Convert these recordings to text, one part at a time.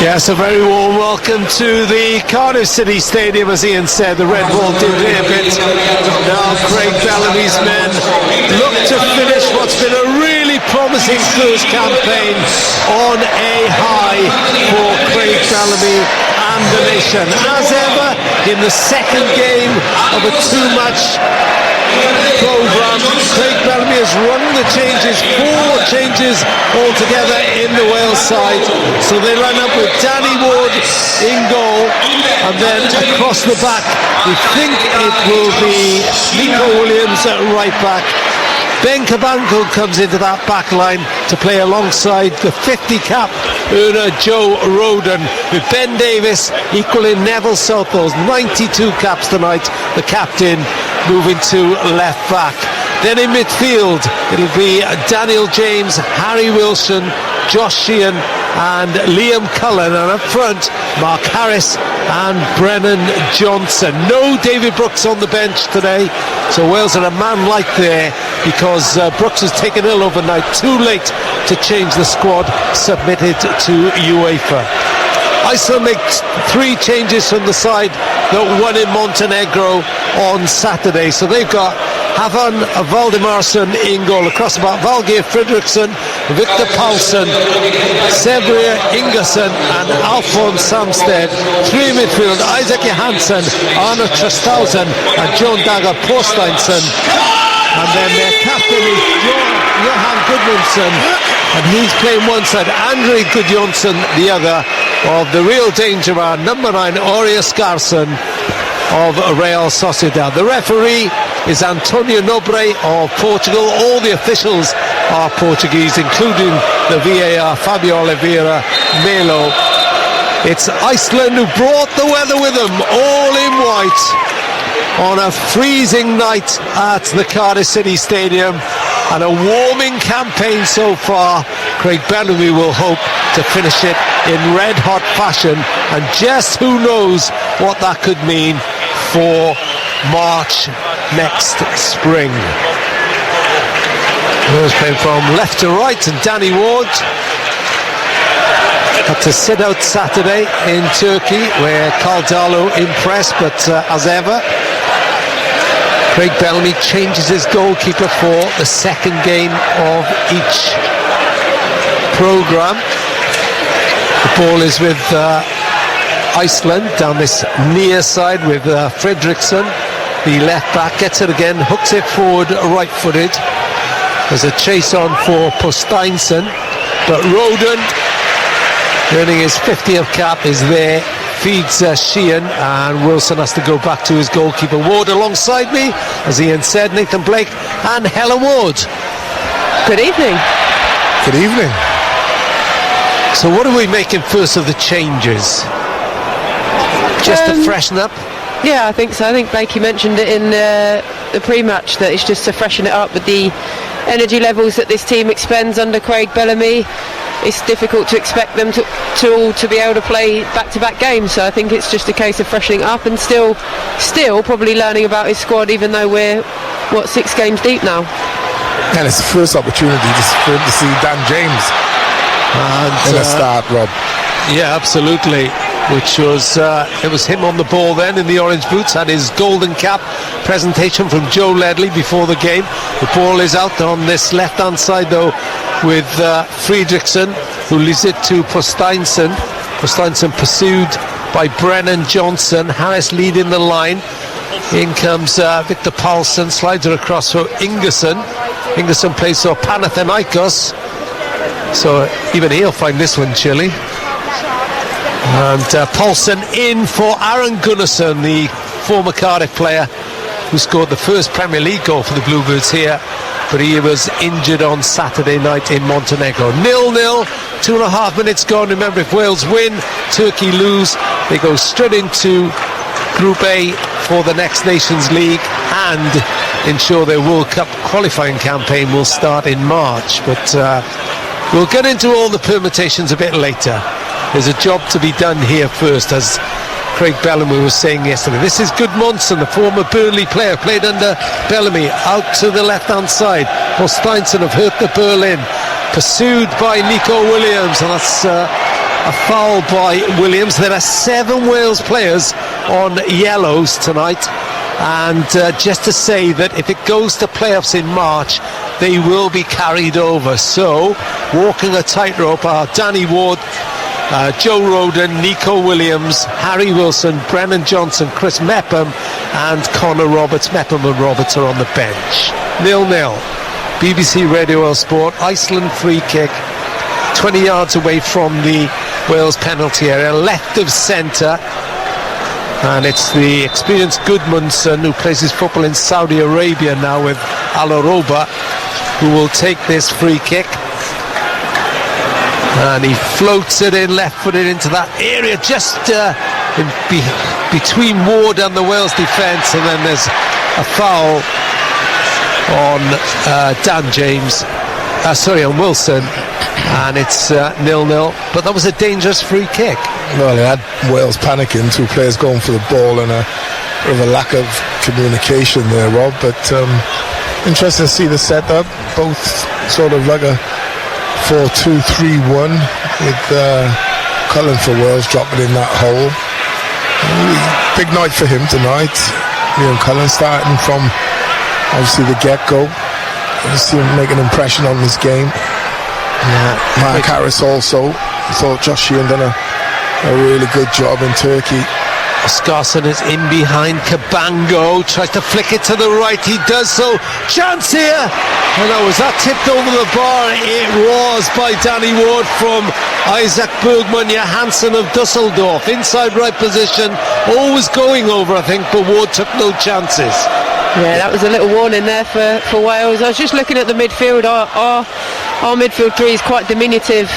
Yes, a very warm welcome to the Cardiff City Stadium. As Ian said, the red wall did a bit. Now Craig Bellamy's men look to finish what's been a really promising first campaign on a high for Craig Bellamy and the nation. As ever, in the second game of a too-much programme, Craig Bellamy has run the changes, 4 changes altogether in the Wales side. So they line up with Danny Ward in goal, and then across the back we think it will be Nico Williams at right back. Ben Cabanco comes into that back line to play alongside the 50 cap earner Joe Roden, with Ben Davis equaling Neville Southall's 92 caps tonight, the captain, moving to left back. Then in midfield it'll be Daniel James, Harry Wilson, Josh Sheehan and Liam Cullen, and up front Mark Harris and Brennan Johnson. No David Brooks on the bench today, so Wales are a man light there because Brooks was taken ill overnight, too late to change the squad submitted to UEFA. Iceland make 3 changes from the side that won in Montenegro on Saturday. So they've got Havan Valdimarsson in goal. Across the back, Valgeir Fredriksson, Victor Paulsen, Sevrier Ingerson and Alphonse Samsted. 3 in midfield, Isaac Johansson, Arne Trostausen and John Dagger Porsteinsson. And then their captain is Johan Gudmundsson, and he's playing one side, Andre Gudjonsson the other, of the real danger man, number 9 Aurea Skarsson of Real Sociedad. The referee is Antonio Nobre of Portugal. All the officials are Portuguese, including the VAR, Fabio Oliveira Melo. It's Iceland who brought the weather with them, all in white, on a freezing night at the Cardiff City Stadium, and a warming campaign so far. Craig Bellamy will hope to finish it in red hot fashion, and just who knows what that could mean for March next spring. Wales playing from left to right, and Danny Ward had to sit out Saturday in Turkey where Kaldalo impressed, but as ever Craig Bellamy changes his goalkeeper for the second game of each programme. The ball is with Iceland down this near side with Fredriksson, the left back, gets it again, hooks it forward right-footed. There's a chase on for Porsteinsson, but Roden, earning his 50th cap, is there, feeds Sheehan, and Wilson has to go back to his goalkeeper. Ward alongside me, as Ian said, Nathan Blake and Helen Ward. Good evening. Good evening. So what are we making first of the changes? Just to freshen up? Yeah, I think so. I think Blakey mentioned it in the pre-match, that it's just to freshen it up with the energy levels that this team expends under Craig Bellamy. It's difficult to expect them to be able to play back-to-back games, so I think it's just a case of freshening up and still probably learning about his squad, even though we're 6 games deep now. And it's the first opportunity for him to see Dan James in a start, Rob. Yeah, absolutely. Which was it was him on the ball then in the orange boots, had his golden cap presentation from Joe Ledley before the game. The ball is out on this left hand side though, with Fredriksson, who leaves it to Porsteinsson. Porsteinsson pursued by Brennan Johnson. Harris leading the line. In comes Victor Paulsen, slides her across for Ingerson. Ingerson plays for Panathinaikos, so even he'll find this one chilly. And Paulsen in for Aaron Gunnarsson, the former Cardiff player who scored the first Premier League goal for the Bluebirds here, but he was injured on Saturday night in Montenegro. 0-0, 2.5 minutes gone. Remember, if Wales win, Turkey lose, they go straight into Group A for the Next Nations League and ensure their World Cup qualifying campaign will start in March. But we'll get into all the permutations a bit later. There's a job to be done here first, as Craig Bellamy was saying yesterday. This is Gudmundsson, the former Burnley player, played under Bellamy, out to the left-hand side. Porsteinsson of Hertha Berlin, pursued by Nico Williams, and that's a foul by Williams. There are 7 Wales players on yellows tonight, and just to say that if it goes to playoffs in March, they will be carried over. So walking a tightrope are Danny Ward, Joe Roden, Nico Williams, Harry Wilson, Brennan Johnson, Chris Mepham and Connor Roberts. Mepham and Roberts are on the bench. 0-0. BBC Radio World Sport. Iceland free kick 20 yards away from the Wales penalty area, left of centre, and it's the experienced Gudmundsson, who plays his football in Saudi Arabia now with Al Araoba, who will take this free kick. And he floats it in left-footed into that area just between Ward and the Wales defence, and then there's a foul on Dan James, on Wilson, and it's 0-0. But that was a dangerous free kick. Well, it had Wales panicking, 2 players going for the ball, and a bit of a lack of communication there, Rob. But interesting to see the setup, both sort of like a 4-2-3-1 with Cullen for Wales dropping in that hole. Big night for him tonight. Liam Cullen starting from obviously the get-go. You see him make an impression on this game. Mark Harris also. I thought Josh Sheehan done a really good job in Turkey. Oscarson is in behind Cabango, tries to flick it to the right, he does so. Chance here! And was that tipped over the bar? It was by Danny Ward from Isaac Bergman Johansson of Dusseldorf. Inside right position, always going over, I think, but Ward took no chances. Yeah, that was a little warning there for Wales. I was just looking at the midfield. Our midfield three is quite diminutive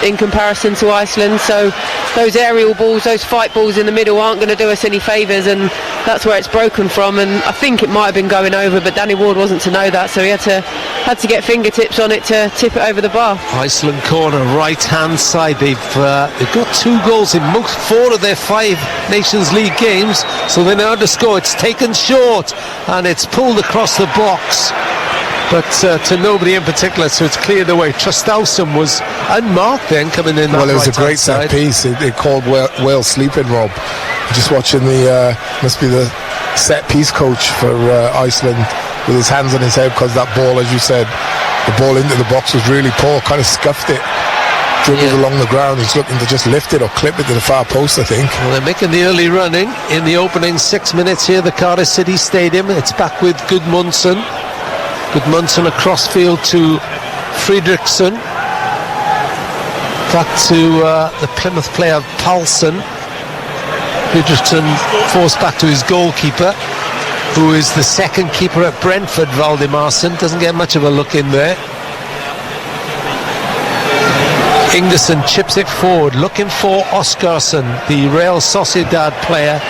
in comparison to Iceland, so those aerial balls, those fight balls in the middle aren't going to do us any favours, and that's where it's broken from. And I think it might have been going over, but Danny Ward wasn't to know that, so he had to get fingertips on it to tip it over the bar. Iceland corner, right hand side. They've got 2 goals in 4 of their 5 Nations League games, so they know how to score. It's taken short and it's pulled across the box, but to nobody in particular, so it's cleared away. Trustausen was unmarked then coming in. Well, it was a great set piece. It called Wales sleeping, Rob. Just watching must be the set piece coach for Iceland with his hands on his head, because that ball, as you said, the ball into the box was really poor, kind of scuffed it. Dribbled along the ground. He's looking to just lift it or clip it to the far post, I think. Well, they're making the early running in the opening 6 minutes here, the Cardiff City Stadium. It's back with Gudmundsson. Gudmundsson across field to Fredriksson. Back to the Plymouth player Paulson. Fredriksson forced back to his goalkeeper, who is the second keeper at Brentford, Valdimarsson. Doesn't get much of a look in there. Ingerson chips it forward, looking for Oscarson, the Real Sociedad player.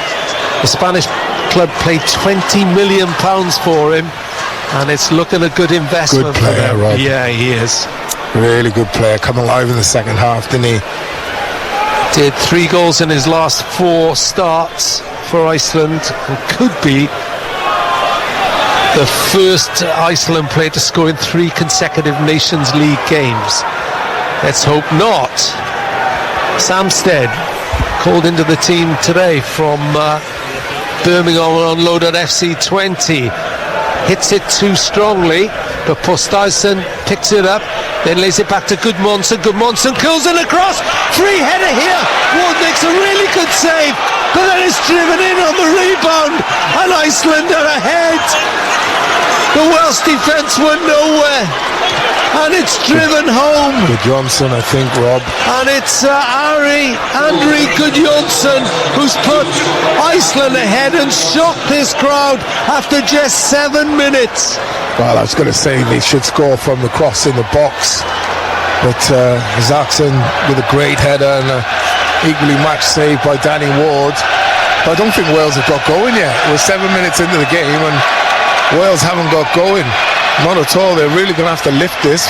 The Spanish club paid £20 million for him, and it's looking a good investment. Good player, for them. Rob. Yeah, he is. Really good player, come alive in the second half, didn't he? Did 3 goals in his last 4 starts for Iceland, and could be the first Iceland player to score in 3 consecutive Nations League games. Let's hope not. Samstead called into the team today from Birmingham on load at FC 20. Hits it too strongly, but Posthuijsen picks it up, then lays it back to Gudmundsson. Gudmundsson curls it across. Free header here. Ward makes a really good save, but then it's driven in on the rebound, and Iceland are ahead. The Welsh defence were nowhere, and it's driven home. Gudmundsson, I think, Rob. And it's Andri Gudmundsson who's put Iceland ahead and shocked this crowd after just 7 minutes. Well, I was going to say they should score from the cross in the box, but Zaxon with a great header and an equally matched save by Danny Ward. But I don't think Wales have got going yet. We're 7 minutes into the game and Wales haven't got going. Not at all. They're really going to have to lift this.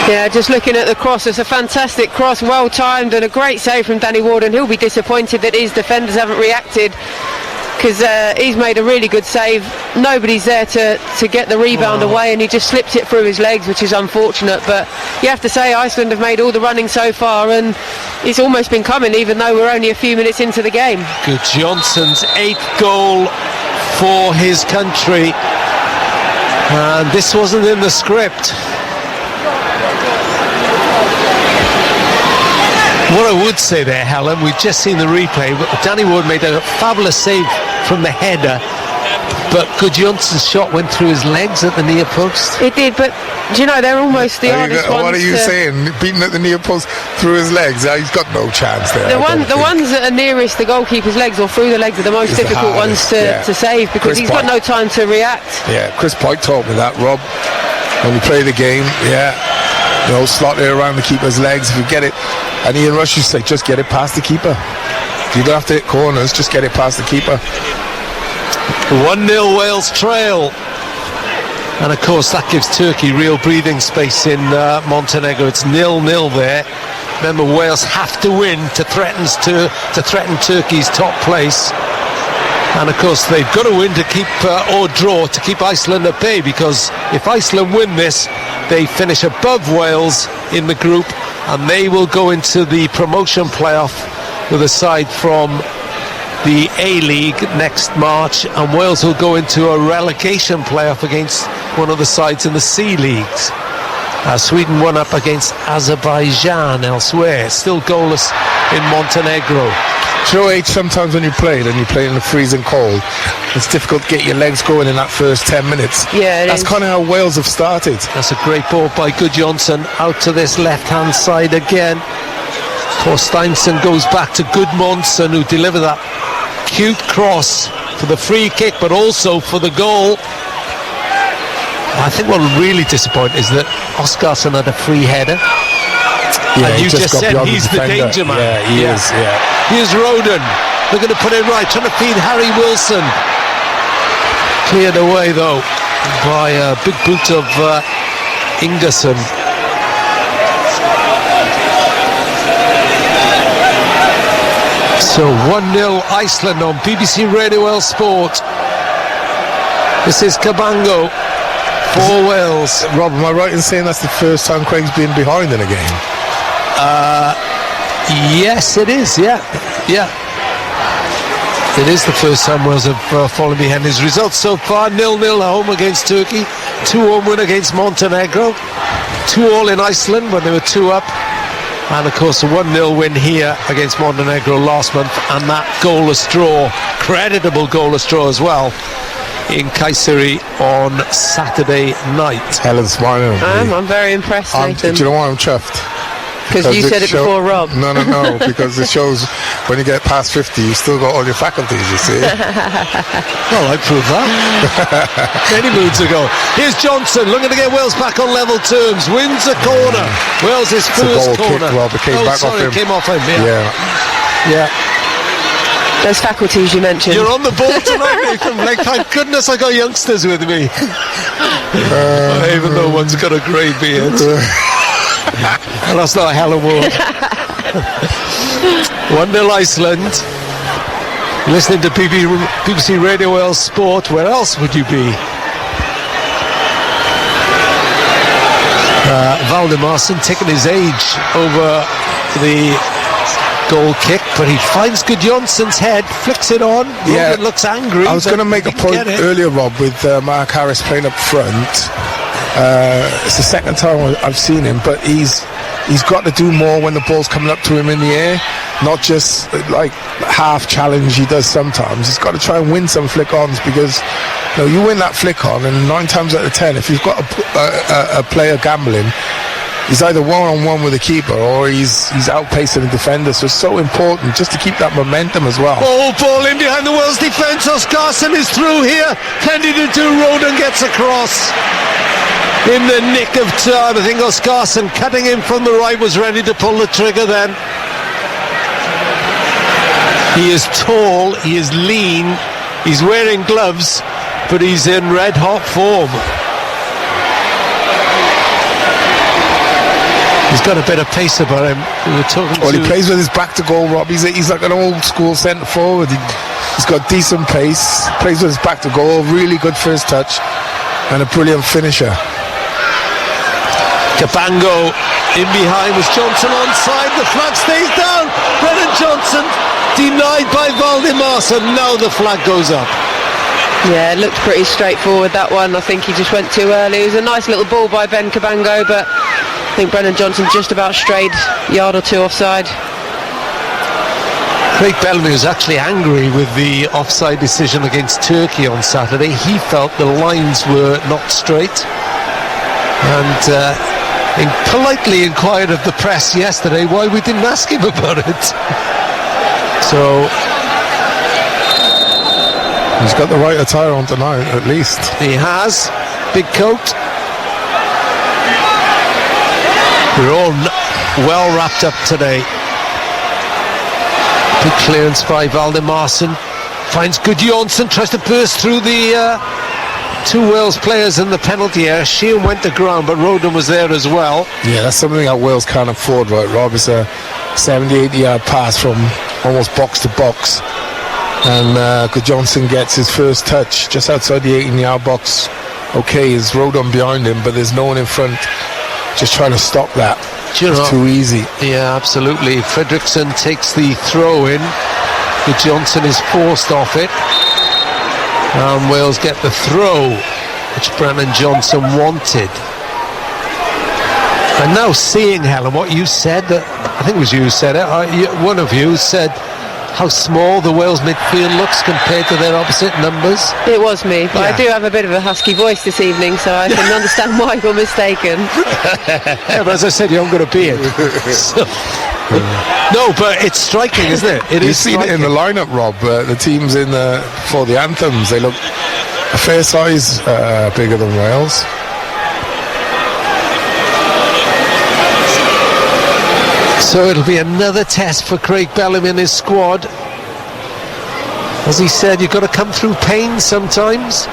Yeah, just looking at the cross, it's a fantastic cross, well timed, and a great save from Danny Ward, and he'll be disappointed that his defenders haven't reacted because he's made a really good save. Nobody's there to get the rebound away, and he just slipped it through his legs, which is unfortunate. But you have to say Iceland have made all the running so far, and it's almost been coming, even though we're only a few minutes into the game. Good Johnson's 8th goal for his country, and this wasn't in the script. What I would say there, Helen, we've just seen the replay. Danny Ward made a fabulous save from the header, but Gudjonsson's shot went through his legs at the near post. It did, but do you know, they're almost the hardest ones. What are you saying? Beating at the near post through his legs? He's got no chance there. The ones that are nearest the goalkeeper's legs or through the legs are the most difficult ones to save, because he's got no time to react. Yeah, Chris Pike taught me that, Rob. When we play the game, slot it around the keeper's legs. If you get it, and Ian Rush used to say, just get it past the keeper. You don't have to hit corners, just get it past the keeper. 1-0 Wales trail. And of course that gives Turkey real breathing space in Montenegro. It's 0-0 there. Remember, Wales have to win to threaten Turkey's top place. And of course they've got to win to keep or draw to keep Iceland at bay, because if Iceland win this, they finish above Wales in the group, and they will go into the promotion playoff with a side from the A-League next March, and Wales will go into a relegation playoff against one of the sides in the C-Leagues. Sweden won up against Azerbaijan elsewhere, still goalless in Montenegro. Joe H, sometimes when you play in the freezing cold, it's difficult to get your legs going in that first 10 minutes. Yeah, that's kind of how Wales have started. That's a great ball by Gudjonsson, out to this left-hand side again. Thorsteinsson goes back to Gudmundsson, who delivered that cute cross for the free kick, but also for the goal. I think what will really disappoint is that Oskarsson had a free header. Yeah, and you just said he's the danger man. Yeah, he is, yeah. Here's Roden. They're going to put it right, trying to feed Harry Wilson. Cleared away, though, by a big boot of Ingerson. So 1-0 Iceland on BBC Radio Wales Sport. This is Cabango for Wales. Rob, am I right in saying that's the first time Craig's been behind in a game? Yes, it is, yeah. It is the first time Wales have fallen behind. His results so far: 0-0 at home against Turkey, 2-1 win against Montenegro, 2-2 in Iceland when they were 2 up, and of course a 1-0 win here against Montenegro last month, and that goalless draw, creditable goalless draw as well, in Kayseri on Saturday night. Helen's smiling. I'm very impressed, Nathan. Do you know why I'm chuffed? Because you said it before Rob. No, because it shows when you get past 50, you've still got all your faculties, you see. Well, I proved that many moons ago. Here's Johnson looking to get Wales back on level terms. Wins a corner. Wales' first corner. Kick, Rob. It came back off him. It came off him, yeah. Those faculties you mentioned. You're on the ball tonight, Nathan. Like, thank goodness I got youngsters with me. Even though one's got a grey beard. And that's not Helen Ward. 1-0 Iceland. Listening to BBC Radio Wales Sport. Where else would you be? Valdimarsson taking his age over the goal kick, but he finds Gudjonsson's head, flicks it on. Rogan looks angry. I was going to make a point earlier, Rob, with Mark Harris playing up front. It's the second time I've seen him, but he's got to do more when the ball's coming up to him in the air, not just like half challenge he does sometimes. He's got to try and win some flick-ons, because you win that flick-on, and 9 times out of 10, if you've got a player gambling, he's either one-on-one with the keeper or he's outpacing the defender. So it's so important just to keep that momentum as well. Ball in behind the Wales defence. Oskarsson is through here. Plenty to do. Roden gets across in the nick of time. I think Oskarsson, cutting in from the right, was ready to pull the trigger then. He is tall, he is lean, he's wearing gloves, but he's in red-hot form. He's got a bit of pace about him. He plays with his back to goal, Rob. He's like an old school centre forward. He's got decent pace, plays with his back to goal, really good first touch, and a brilliant finisher. Cabango in behind was Johnson onside. The flag stays down. Brennan Johnson denied by Valdemarson. Now the flag goes up. Yeah, it looked pretty straightforward, that one. I think he just went too early. It was a nice little ball by Ben Cabango, but I think Brennan Johnson just about strayed a yard or two offside. Craig Bellamy was actually angry with the offside decision against Turkey on Saturday. He felt the lines were not straight, and politely inquired of the press yesterday why we didn't ask him about it. So he's got the right attire on tonight, at least. He has. Big coat. We're all well wrapped up today. Big clearance by Valdemarson. Finds Gudjonsson, tries to burst through the two Wales players in the penalty area. Sheehan went to ground, but Roden was there as well. Yeah, that's something that Wales can't afford, right, Rob? It's a 70-80 yard pass from almost box to box. And Gudjonsson gets his first touch just outside the 18-yard box. Okay, there's Roden behind him, but there's no one in front just trying to stop that. It's too easy. Yeah, absolutely. Fredriksson takes the throw in. Gudjonsson is forced off it. And Wales get the throw, which Brennan Johnson wanted. And now seeing, Helen, what you said, I think it was you who said it, one of you said how small the Wales midfield looks compared to their opposite numbers. It was me, but I do have a bit of a husky voice this evening, so I can understand why you're mistaken. Yeah, but as I said, you haven't got a beard. So, no, but it's striking, isn't it? You've seen it in the lineup, Rob. The teams in for the anthems, they look a fair size bigger than Wales. So it'll be another test for Craig Bellamy and his squad. As he said, you've got to come through pain sometimes.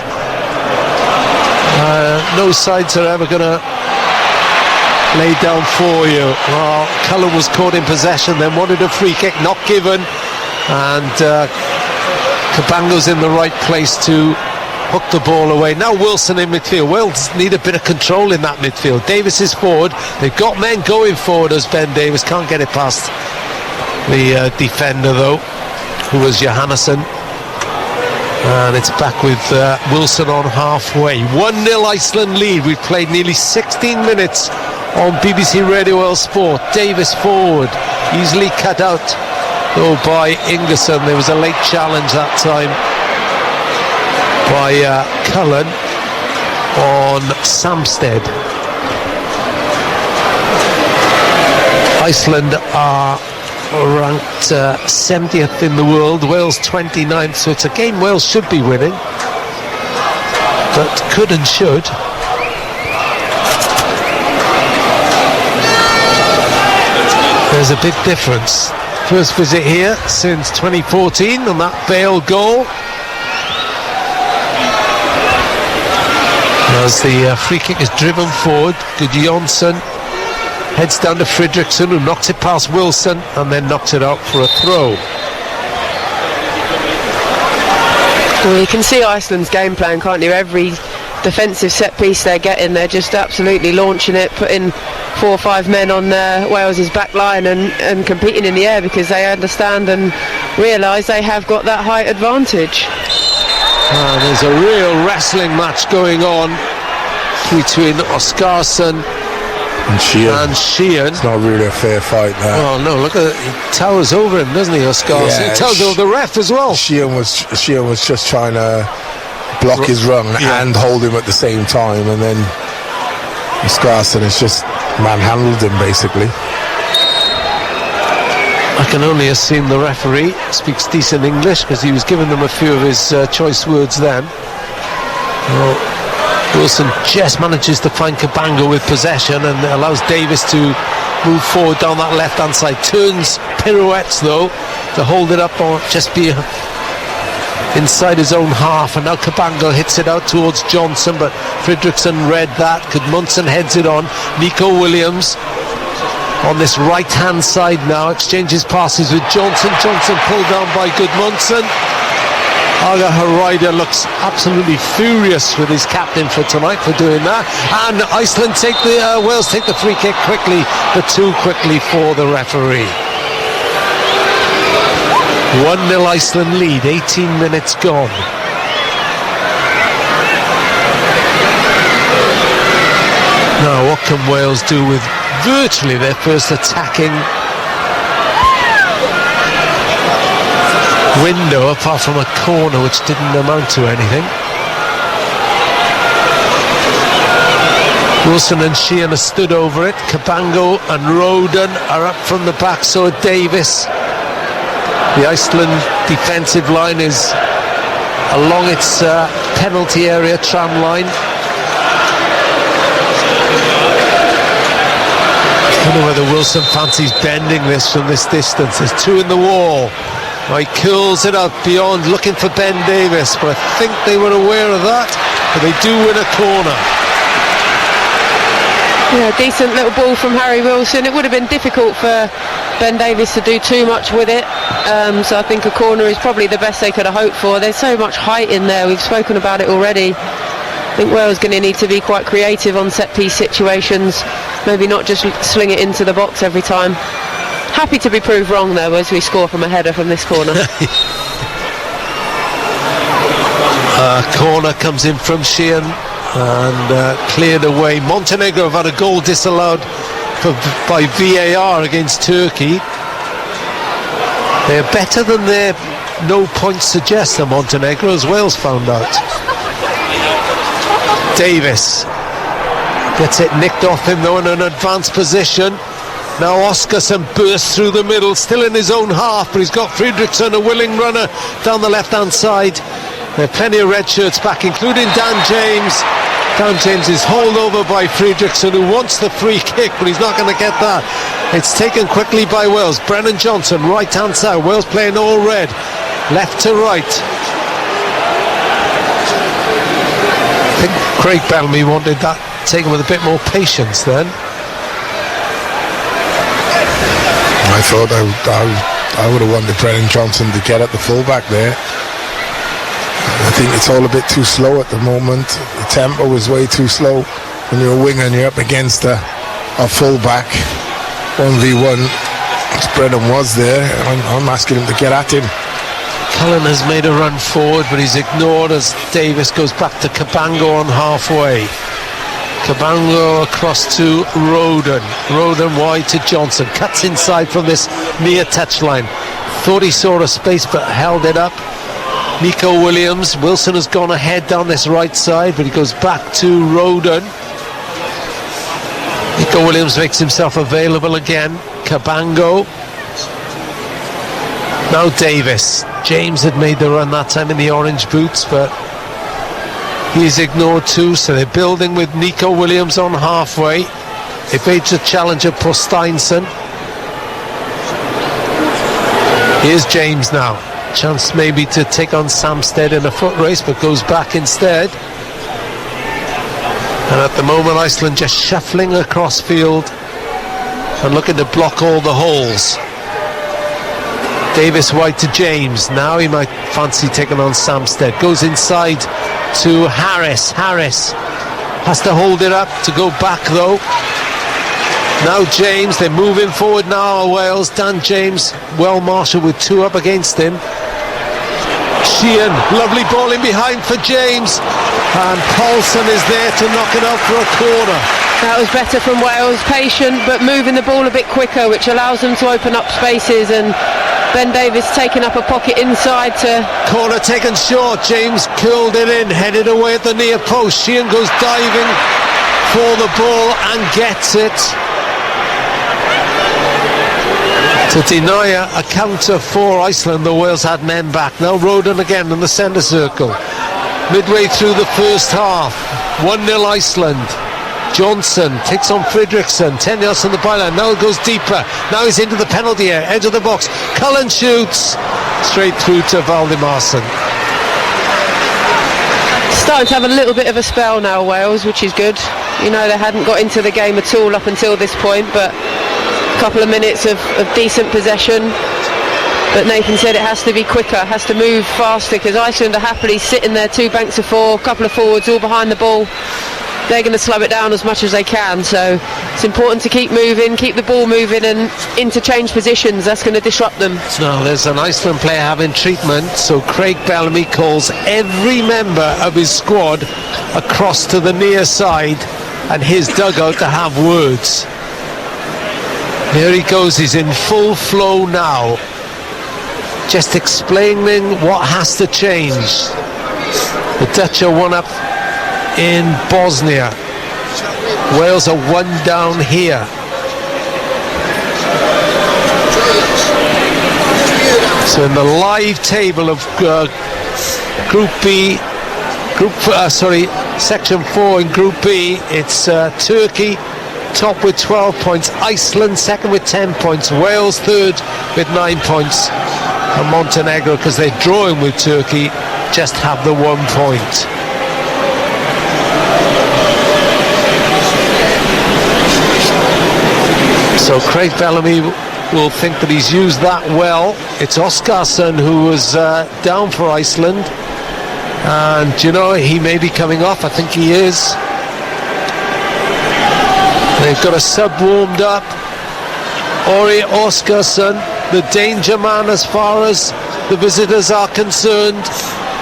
No sides are ever going to lay down for you. Well, Cullen was caught in possession, then wanted a free kick, not given, and Cabango's in the right place to hook the ball away. Now Wilson in midfield. Wales need a bit of control in that midfield. Davis is forward. They've got men going forward as Ben Davis can't get it past the defender though, who was Johannesson. And it's back with Wilson on halfway. 1-0 Iceland lead. We've played nearly 16 minutes on BBC Radio World Sport. Davis forward, easily cut out though by Ingerson. There was a late challenge that time by Cullen on Samsted. Iceland are ranked 70th in the world, Wales 29th, so it's a game Wales should be winning, but could and should. There's a big difference. First visit here since 2014 on that Bale goal. As the free kick is driven forward, Gudjonsson heads down to Fredriksson, who knocks it past Wilson and then knocks it out for a throw. Well, you can see Iceland's game plan, can't you? Every defensive set piece they're getting, they're just absolutely launching it, putting 4 or 5 men on Wales's back line and competing in the air because they understand and realise they have got that height advantage. There's a real wrestling match going on between Oscarsson and Sheehan. It's not really a fair fight now. Oh no, look at it. He towers over him, doesn't he, Oscarsson? Yeah, he towers over the ref as well. Sheehan was just trying to block his run and hold him at the same time, and then Oscarsson has just manhandled him basically. I can only assume the referee speaks decent English because he was giving them a few of his choice words then. Well, Wilson just manages to find Cabango with possession and allows Davis to move forward down that left hand side. Turns, pirouettes though to hold it up or just be inside his own half, and now Cabango hits it out towards Johnson, but Fredriksson read that. Gudmundsson heads it on. Nico Williams on this right hand side now exchanges passes with Johnson. Johnson pulled down by Gudmundsson, Aga Harida looks absolutely furious with his captain for tonight for doing that. And Iceland Wales take the free kick quickly, but too quickly for the referee. 1-0 Iceland lead, 18 minutes gone. Now, what can Wales do with virtually their first attacking window, apart from a corner which didn't amount to anything? Wilson and Sheehan have stood over it. Cabango and Roden are up from the back, so are Davis. The Iceland defensive line is along its penalty area tram line. I don't know whether Wilson fancies bending this from this distance. There's two in the wall. He curls it out beyond, looking for Ben Davis, but I think they were aware of that, but they do win a corner. Yeah, decent little ball from Harry Wilson. It would have been difficult for Ben Davis to do too much with it, so I think a corner is probably the best they could have hoped for. There's so much height in there, we've spoken about it already. I think Wales going to need to be quite creative on set-piece situations, maybe not just sling it into the box every time. Happy to be proved wrong though as we score from a header from this corner. Corner comes in from Sheehan and cleared away. Montenegro have had a goal disallowed by VAR against Turkey. They're better than their no points suggest, the Montenegro, as Wales found out. Davis gets it nicked off him though in an advanced position. Now Oskarsson bursts through the middle, still in his own half, but he's got Fredriksson, a willing runner, down the left-hand side. There are plenty of red shirts back, including Dan James. Dan James is hauled over by Fredriksson, who wants the free kick, but he's not going to get that. It's taken quickly by Wales. Brennan Johnson, right-hand side. Wales playing all red, left to right. I think Craig Bellamy wanted that taken with a bit more patience then. I thought I would have wanted Brennan Johnson to get at the fullback there. I think it's all a bit too slow at the moment. The tempo is way too slow when you're a winger and you're up against a fullback 1v1. Brennan was there. I'm asking him to get at him. Cullen has made a run forward, but he's ignored as Davis goes back to Cabango on halfway. Cabango across to Roden. Roden wide to Johnson. Cuts inside from this near touchline. Thought he saw a space but held it up. Nico Williams. Wilson has gone ahead down this right side, but he goes back to Roden. Nico Williams makes himself available again. Cabango. Now Davis. James had made the run that time in the orange boots, but he's ignored too, so they're building with Nico Williams on halfway. Evades the challenge of Prosteinsson. Here's James now. Chance maybe to take on Samstead in a foot race, but goes back instead. And at the moment Iceland just shuffling across field and looking to block all the holes. Davis wide to James. Now he might fancy taking on Samstead. Goes inside to Harris. Harris has to hold it up to go back though. Now James, they're moving forward now, Wales. Dan James, well marshalled with two up against him. Sheehan, lovely ball in behind for James. And Paulson is there to knock it out for a corner. That was better from Wales, patient but moving the ball a bit quicker, which allows them to open up spaces, and Ben Davis taking up a pocket inside to... Corner taken short. James curled it in, headed away at the near post. Sheehan goes diving for the ball and gets it. To deny a counter for Iceland, the Wales had men back. Now Roden again in the centre circle. Midway through the first half, 1-0 Iceland. Johnson takes on Fredriksson, 10 yards from the byline. Now it goes deeper. Now he's into the penalty area, edge of the box. Cullen shoots straight through to Valdimarsson. Starting to have a little bit of a spell now, Wales, which is good. You know, they hadn't got into the game at all up until this point, but a couple of minutes of decent possession. But Nathan said it has to be quicker, has to move faster, because Iceland are happily sitting there, 2 banks of 4, a couple of forwards all behind the ball. They're going to slow it down as much as they can, so it's important to keep moving, keep the ball moving and interchange positions. That's going to disrupt them. Now there's an Iceland player having treatment, so Craig Bellamy calls every member of his squad across to the near side and his dugout to have words. Here he goes, he's in full flow now, just explaining what has to change. The Dutch are 1 up in Bosnia. Wales are 1 down here. So in the live table of Group B, Section 4 in Group B, it's Turkey top with 12 points, Iceland second with 10 points, Wales third with 9 points, and Montenegro, because they're drawing with Turkey, just have the 1 point. So Craig Bellamy will think that he's used that well. It's Óskarsson who was down for Iceland, and you know, he may be coming off. I think he is. They've got a sub warmed up. Ori Óskarsson, the danger man as far as the visitors are concerned,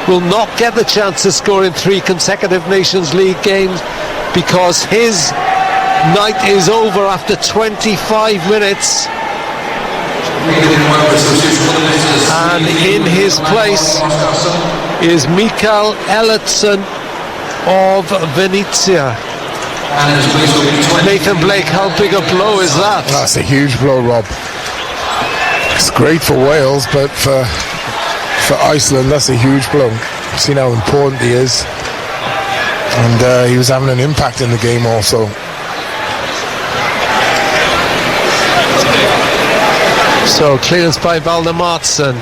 will not get the chance to score in 3 consecutive Nations League games, because his night is over after 25 minutes. And in his place is Mikael Ellertsson of Venezia. Nathan Blake, how big a blow is that? That's a huge blow, Rob. It's great for Wales, but for Iceland, that's a huge blow. Seen how important he is, and he was having an impact in the game also. So clearance by Valdemarsen.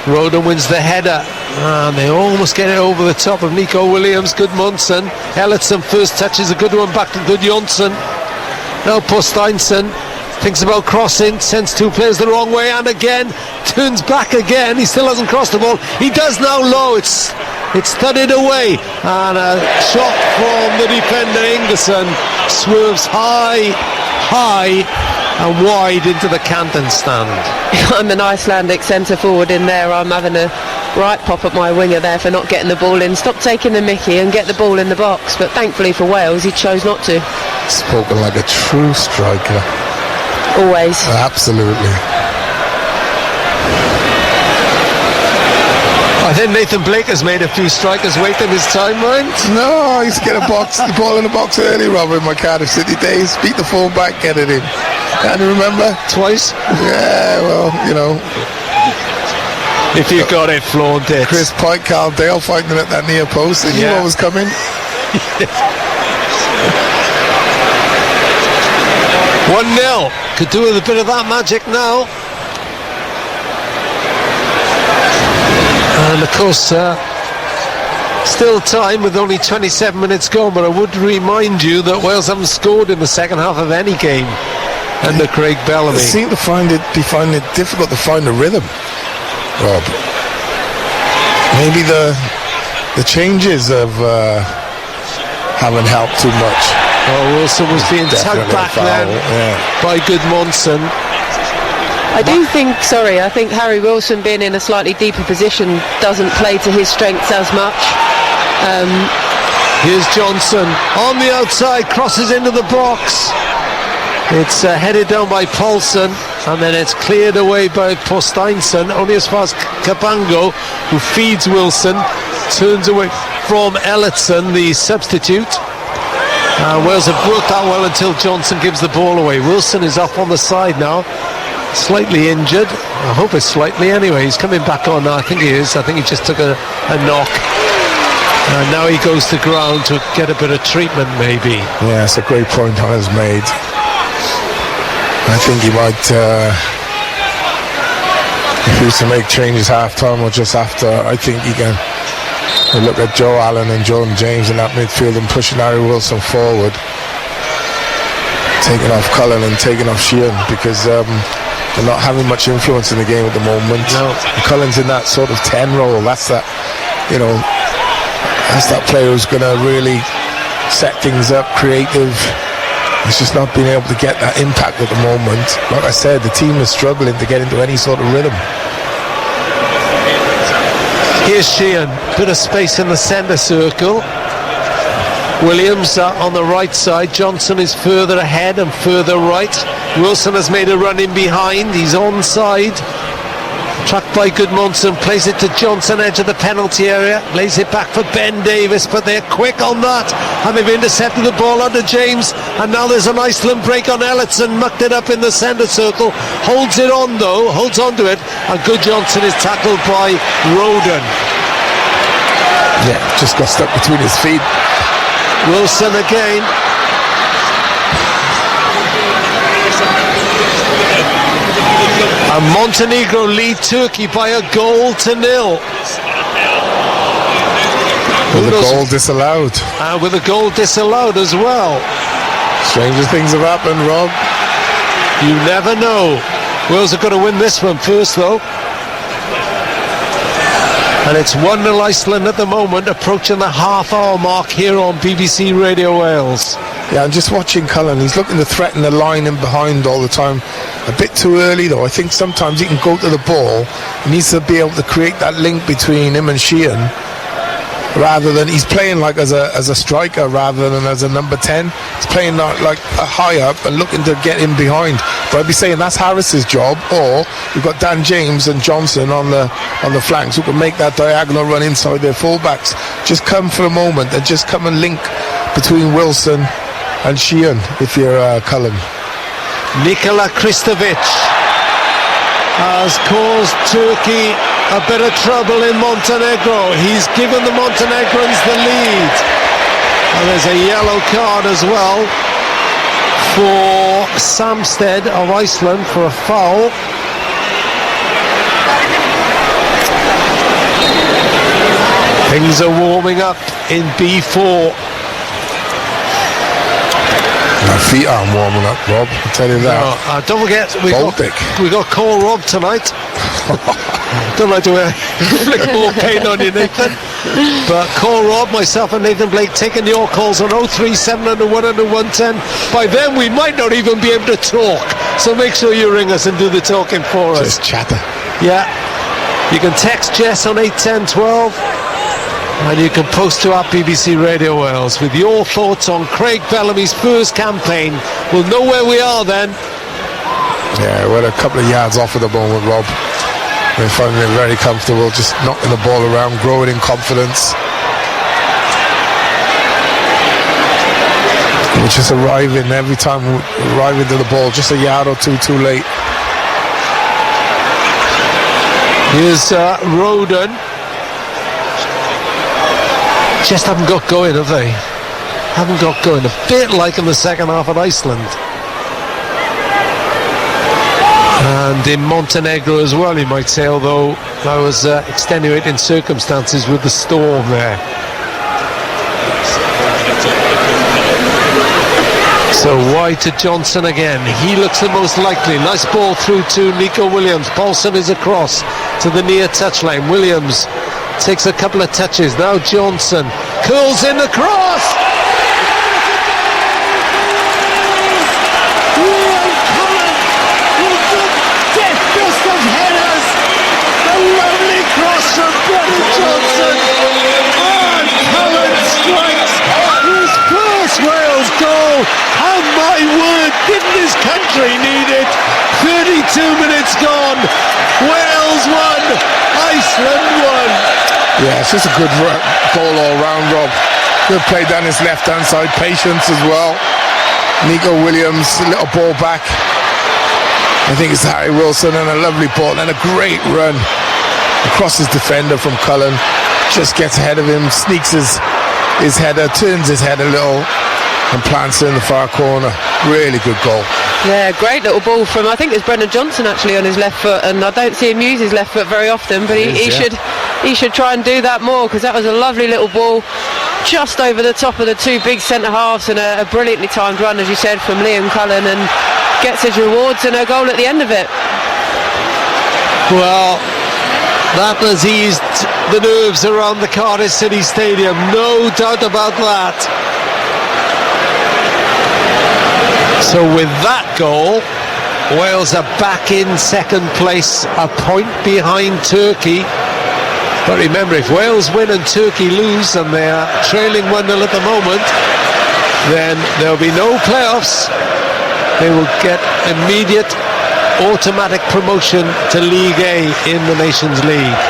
Roden wins the header, and they almost get it over the top of Nico Williams. Gudmundsson. Ellertsson first touch is a good one back to Gudjonsson. Now Posteinsson thinks about crossing, sends 2 players the wrong way, and again turns back again. He still hasn't crossed the ball. He does now. Low. It's thudded away, and a shot from the defender Ingerson swerves high and wide into the Canton stand. I'm an Icelandic centre forward in there. I'm having a right pop at my winger there for not getting the ball in. Stop taking the mickey and get the ball in the box. But thankfully for Wales, he chose not to. Spoken like a true striker. Always. Absolutely. I think Nathan Blake has made a few strikers wait in his time, right? No, I used to get the ball in the box early, Rob, in my Cardiff City days. Beat the full back, get it in. Can you remember? Twice? Yeah, well, you know. If you got it, flaunt it. Chris Pike, Carl Dale fighting at that near post. They knew what was coming. 1-0. Could do with a bit of that magic now. And of course, still time with only 27 minutes gone, but I would remind you that Wales haven't scored in the second half of any game under Craig Bellamy. They seem to find it difficult to find a rhythm, Rob. Maybe the changes of haven't helped too much. Oh, Wilson was being tugged back then by Gudmundsson. I think Harry Wilson being in a slightly deeper position doesn't play to his strengths as much. Here's Johnson on the outside, crosses into the box. It's headed down by Paulson, and then it's cleared away by Posteinsson, only as far as Cabango, who feeds Wilson, turns away from Ellertsson, the substitute. Wales have worked that well until Johnson gives the ball away. Wilson is off on the side now, slightly injured. I hope it's slightly anyway. He's coming back on now. I think he is. I think he just took a knock. And now he goes to ground to get a bit of treatment, maybe. Yeah, it's a great point Hunter's made. I think he might, if he was to make changes half-time or just after, I think he can look at Joe Allen and Jordan James in that midfield and pushing Harry Wilson forward, taking off Cullen and taking off Sheehan, because They're not having much influence in the game at the moment. No. Cullen's in that sort of 10 role. That's that, that's that player who's going to really set things up, creative. He's just not being able to get that impact at the moment. Like I said, the team is struggling to get into any sort of rhythm. Here's Sheehan, bit of space in the centre circle. Williams on the right side. Johnson is further ahead and further right. Wilson has made a run in behind. He's onside. Tracked by Goodmanson, plays it to Johnson, edge of the penalty area, lays it back for Ben Davis, but they're quick on that, and they've intercepted the ball under James, and now there's an Iceland break on Ellison, mucked it up in the centre circle, holds it on though, holds on to it, and Good Johnson is tackled by Roden. Yeah, just got stuck between his feet. Wilson again. And Montenegro lead Turkey by a 1-0. With a goal disallowed. And with a goal disallowed as well. Stranger things have happened, Rob. You never know. Wales are going to win this one first, though. And it's 1-0 Iceland at the moment, approaching the half-hour mark here on BBC Radio Wales. Yeah, I'm just watching Cullen. He's looking to threaten the line in behind all the time. A bit too early, though. I think sometimes he can go to the ball. He needs to be able to create that link between him and Sheehan, rather than he's playing like as a striker rather than as a number 10. He's playing like a high up and looking to get in behind. But I'd be saying that's Harris's job, or we've got Dan James and Johnson on the flanks who can make that diagonal run inside their fullbacks. Just come for a moment and just come and link between Wilson and Sheehan if you're Cullen. Nikola Kristovic has caused Turkey a bit of trouble in Montenegro. He's given the Montenegrins the lead. And there's a yellow card as well for Samsted of Iceland for a foul. Things are warming up in B4. My feet aren't warming up, Rob, I'll tell you that. Don't forget, we got Cole Rob tonight. Don't like to inflict more pain on you, Nathan. But Cole Rob, myself and Nathan Blake taking your calls on 03700 110. By then we might not even be able to talk. So make sure you ring us and do the talking for us. Just chatter. Yeah. You can text Jess on 81012. And you can post to our BBC Radio Wales with your thoughts on Craig Bellamy's first campaign. We'll know where we are then. Yeah, we're a couple of yards off at the moment, Rob. We're finding it very comfortable, just knocking the ball around, growing in confidence. We're just arriving every time, arriving to the ball just a yard or two too late. Here's Roden. Just haven't got going, have they? Haven't got going. A bit like in the second half at Iceland. And in Montenegro as well, you might say, although that was extenuating circumstances with the storm there. So wide to Johnson again. He looks the most likely. Nice ball through to Nico Williams. Paulson is across to the near touchline. Williams takes a couple of touches. Now Johnson curls in the cross. Deftest of headers. A lovely cross from Brennan Johnson. And Cullen strikes his first Wales goal. Oh my word, didn't this country need it? 32 minutes gone. Wales won. Iceland won. Yeah, it's just a good goal all round, Rob. Good play down his left-hand side. Patience as well. Nico Williams, little ball back. I think it's Harry Wilson, and a lovely ball and a great run across his defender from Cullen. Just gets ahead of him, sneaks his header, turns his head a little and plants it in the far corner. Really good goal. Yeah, great little ball from, I think it's Brendan Johnson actually on his left foot, and I don't see him use his left foot very often, but he should try and do that more, because that was a lovely little ball just over the top of the two big centre halves, and a brilliantly timed run, as you said, from Liam Cullen, and gets his rewards and a goal at the end of it. Well, that has eased the nerves around the Cardiff City Stadium, no doubt about that. So with that goal, Wales are back in second place, a point behind Turkey. But remember, if Wales win and Turkey lose, and they are trailing 1-0 at the moment, then there will be no playoffs. They will get immediate automatic promotion to League A in the Nations League.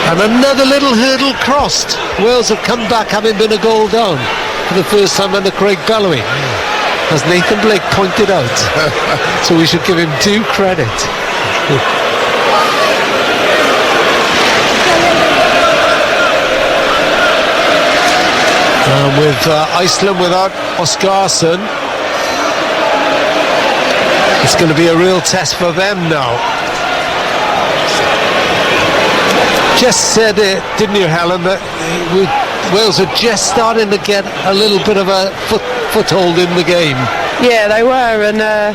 And another little hurdle crossed. Wales have come back having been a goal down for the first time under Craig Bellamy, as Nathan Blake pointed out. So we should give him due credit. With Iceland without Oscarsson, it's going to be a real test for them now. Just said it, didn't you, Helen, that Wales are just starting to get a little bit of a foothold in the game. Yeah, they were, and a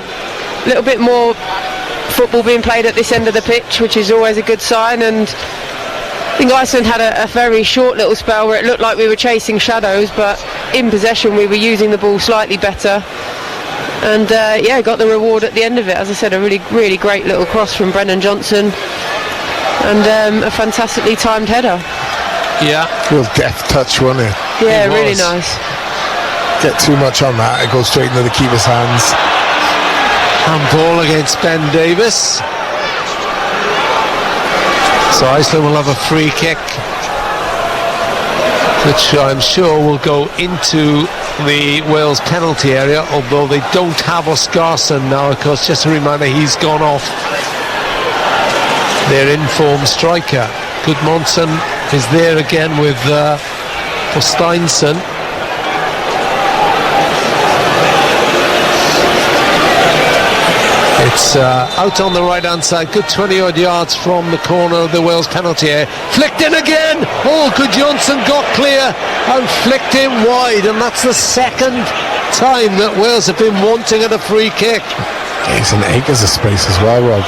little bit more football being played at this end of the pitch, which is always a good sign. And I think Iceland had a very short little spell where it looked like we were chasing shadows, but in possession we were using the ball slightly better. And got the reward at the end of it. As I said, a really, really great little cross from Brennan Johnson, and a fantastically timed header. Yeah. Real deft touch, wasn't it? Yeah, really nice. Get too much on that, it goes straight into the keeper's hands. Handball against Ben Davis. So Iceland will have a free kick, which I'm sure will go into the Wales penalty area, although they don't have Oscarsson now, of course. Just a reminder, he's gone off. Their in-form striker. Gudmundsson is there again with Steinsson. It's out on the right-hand side, good 20-odd yards from the corner of the Wales penalty area. Flicked in again! Oh, Gudmundsson got clear and flicked in wide, and that's the second time that Wales have been wanting at a free kick. It's an acres of space as well, Rob.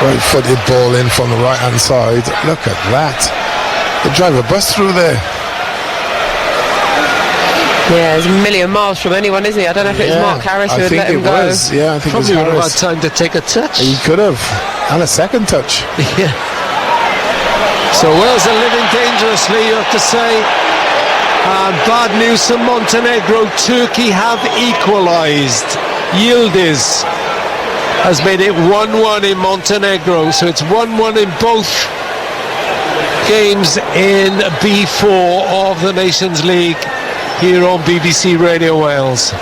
Right-footed ball in from the right-hand side. Look at that. They drive a bus through there. Yeah, he's a million miles from anyone, isn't he? I don't know if it was Mark Harris who had let him go. Yeah, I think probably it was would have Harris. had time to take a touch. He could have. And a second touch. Yeah. So Wales are living dangerously, you have to say. Bad news from Montenegro. Turkey have equalised. Yildiz has made it 1-1 in Montenegro. So it's 1-1 in both games in B4 of the Nations League here on BBC Radio Wales.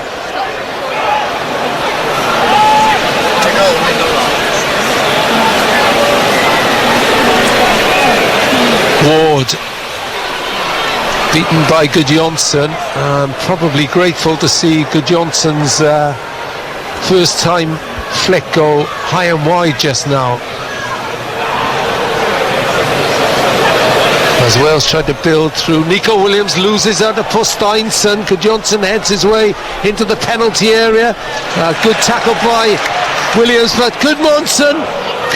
Ward beaten by Gudjonsen. Probably grateful to see Gudjonsen's first time flick go high and wide just now. As Wales tried to build through, Nico Williams loses out to Steinsson. Gudjonsen heads his way into the penalty area. Good tackle by Williams, but Gudmundsson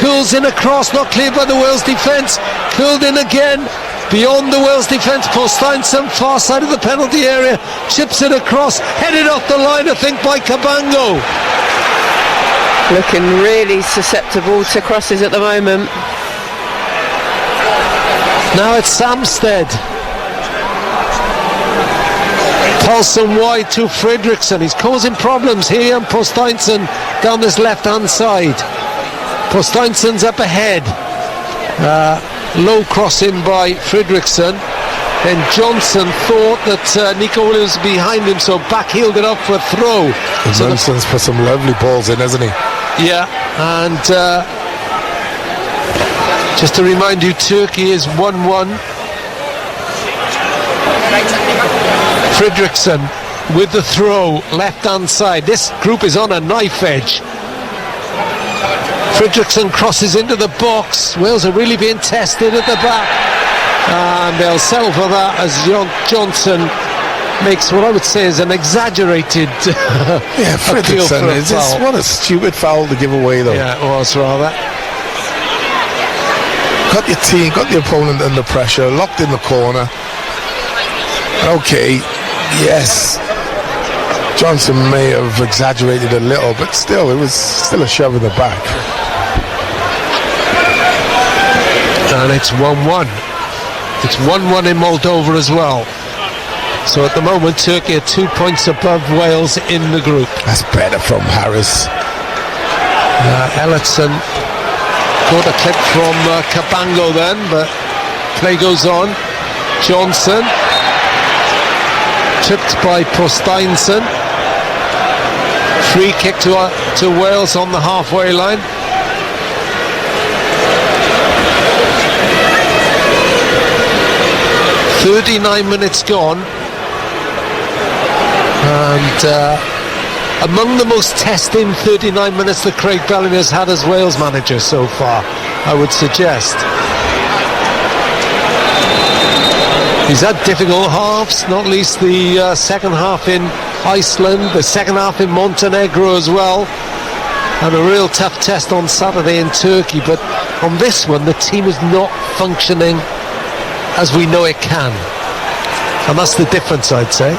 curls in across, not cleared by the Wales defence. Curled in again, beyond the Wales defence. Steinsson, far side of the penalty area, chips it across, headed off the line, I think, by Cabango. Looking really susceptible to crosses at the moment. Now it's Samsted. Paulson wide to Fredriksson. He's causing problems here, and Steinsson down this left-hand side. Steinsson's up ahead. Low crossing by Fredriksson. Then Johnson thought that Nico Williams was behind him, so back-heeled it up for a throw. Johnson's put some lovely balls in, hasn't he? Yeah, and just to remind you, Turkey is 1-1. Fredriksson with the throw, left-hand side. This group is on a knife edge. Fredriksson crosses into the box. Wales are really being tested at the back, and they'll settle for that as Johnson makes what I would say is an exaggerated Yeah, appeal for a foul. what a stupid foul to give away, though. Yeah, it was rather. Got your team, got the opponent under pressure, locked in the corner. Okay, yes. Johnson may have exaggerated a little, but still, it was still a shove in the back. And it's 1-1. It's 1-1 in Moldova as well. So at the moment, Turkey are 2 points above Wales in the group. That's better from Harris. Ellerton caught a clip from Cabango then, but play goes on. Johnson tripped by Posteinsen. Free kick to Wales on the halfway line. "39 minutes gone." And among the most testing 39 minutes that Craig Bellamy has had as Wales manager so far, I would suggest. He's had difficult halves, not least the second half in Iceland, the second half in Montenegro as well, and a real tough test on Saturday in Turkey. But on this one, the team is not functioning as we know it can, and that's the difference, I'd say.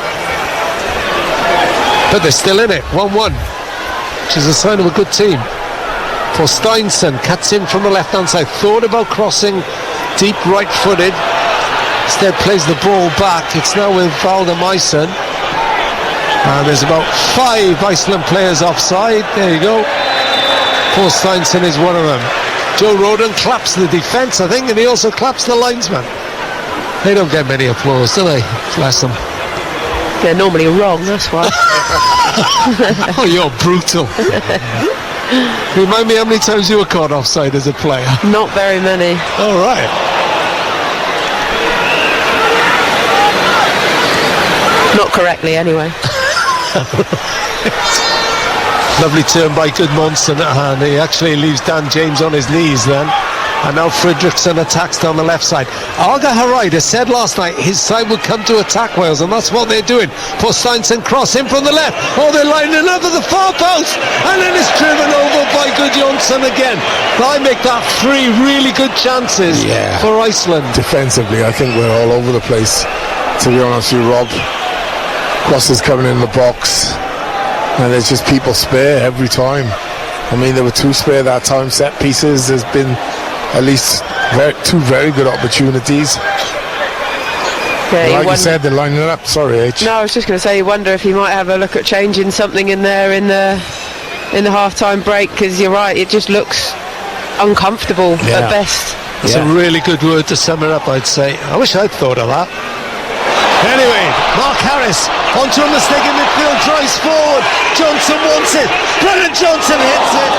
But they're still in it, 1-1, which is a sign of a good team. For Steinsen, cuts in from the left-hand side, thought about crossing deep right-footed, instead plays the ball back. It's now with Valdemaisen, and there's about 5 Iceland players offside. There you go. Paul Steinsen is one of them. Joe Roden claps the defence, I think, and he also claps the linesman. They don't get many applause, do they? Bless them. They're normally wrong, that's why. Oh, you're brutal. Remind me how many times you were caught offside as a player. Not very many. All right. Not correctly, anyway. Lovely turn by Gudmundsson, and he actually leaves Dan James on his knees then. And now Fredriksson attacks down the left side. Arga Haraida said last night his side would come to attack Wales, and that's what they're doing. Posteinsen cross in from the left. Oh, they're lining up at the far post, and then it's driven over by Gudmundsson again. I make that 3 really good chances for Iceland. Defensively, I think we're all over the place, to be honest with you, Rob. Crosses coming in the box, and there's just people spare every time. I mean, there were 2 spare that time. Set pieces, there's been at least 2 very good opportunities. Yeah, like you said, they're lining it up. Sorry, H. No, I was just going to say, you wonder if he might have a look at changing something in there in the half-time break, because you're right, it just looks uncomfortable at best. That's a really good word to sum it up, I'd say. I wish I'd thought of that. Anyway, Mark Harris onto a mistake in midfield, drives forward. Johnson wants it. Brennan Johnson hits it.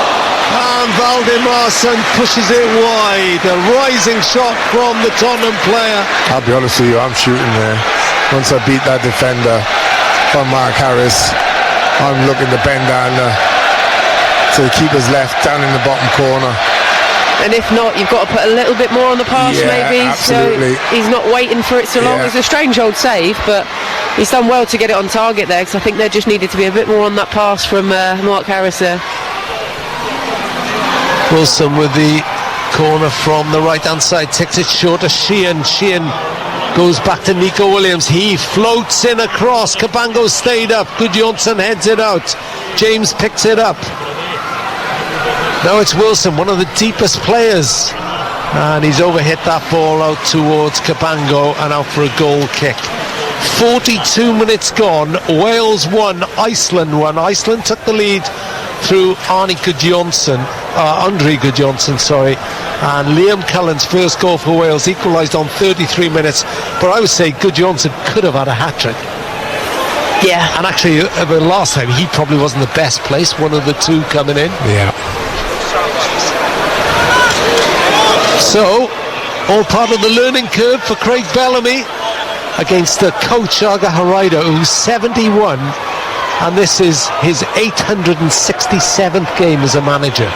And Valdemaisen pushes it wide. A rising shot from the Tottenham player. I'll be honest with you, I'm shooting there. Once I beat that defender from Mark Harris, I'm looking to bend down to the keeper's left, down in the bottom corner. And if not, you've got to put a little bit more on the pass, maybe. Absolutely. So he's not waiting for it so long. It's a strange old save, but he's done well to get it on target there, because I think there just needed to be a bit more on that pass from Mark Harris there. Wilson with the corner from the right-hand side, takes it short to Sheehan. Sheehan goes back to Nico Williams. He floats in across. Cabango stayed up. Gudmundsson heads it out. James picks it up. Now it's Wilson, one of the deepest players, and he's overhit that ball out towards Cabango and out for a goal kick. 42 minutes gone. Wales won, Iceland won. Iceland took the lead through Andre Gudmundsson, and Liam Cullen's first goal for Wales equalised on 33 minutes. But I would say Gudmundsson could have had a hat-trick. Yeah. And actually, the last time, he probably wasn't the best placed, one of the 2 coming in. Yeah. So, all part of the learning curve for Craig Bellamy against the coach Arga Haraida, who's 71, and this is his 867th game as a manager.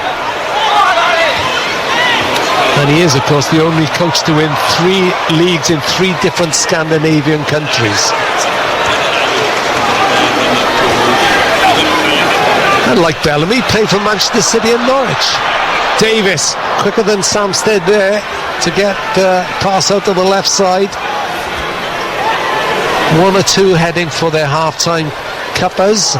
And he is, of course, the only coach to win 3 leagues in 3 different Scandinavian countries. And like Bellamy, played for Manchester City and Norwich. Davis, quicker than Samstead there to get the pass out to the left side. 1 or 2 heading for their half-time cuppers.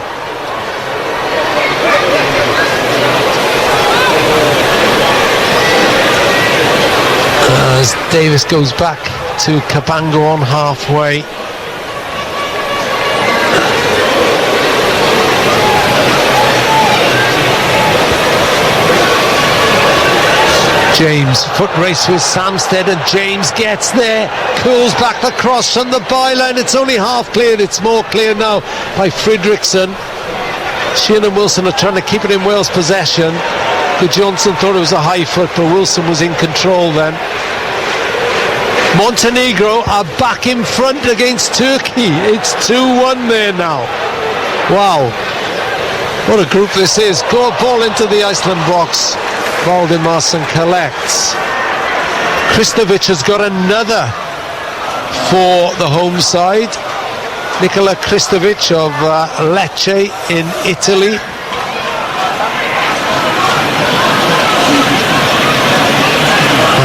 As Davis goes back to Cabango on halfway. James, foot race with Samstead, and James gets there, curls back the cross from the byline. It's only half cleared, it's more clear now by Fredrickson. Sheehan and Wilson are trying to keep it in Wales' possession. Good Johnson thought it was a high foot, but Wilson was in control then. Montenegro are back in front against Turkey. It's 2-1 there now. Wow, what a group this is. Go ball into the Iceland box. Valdimarsson collects. Kristovic has got another for the home side. Nikola Kristovic of Lecce in Italy.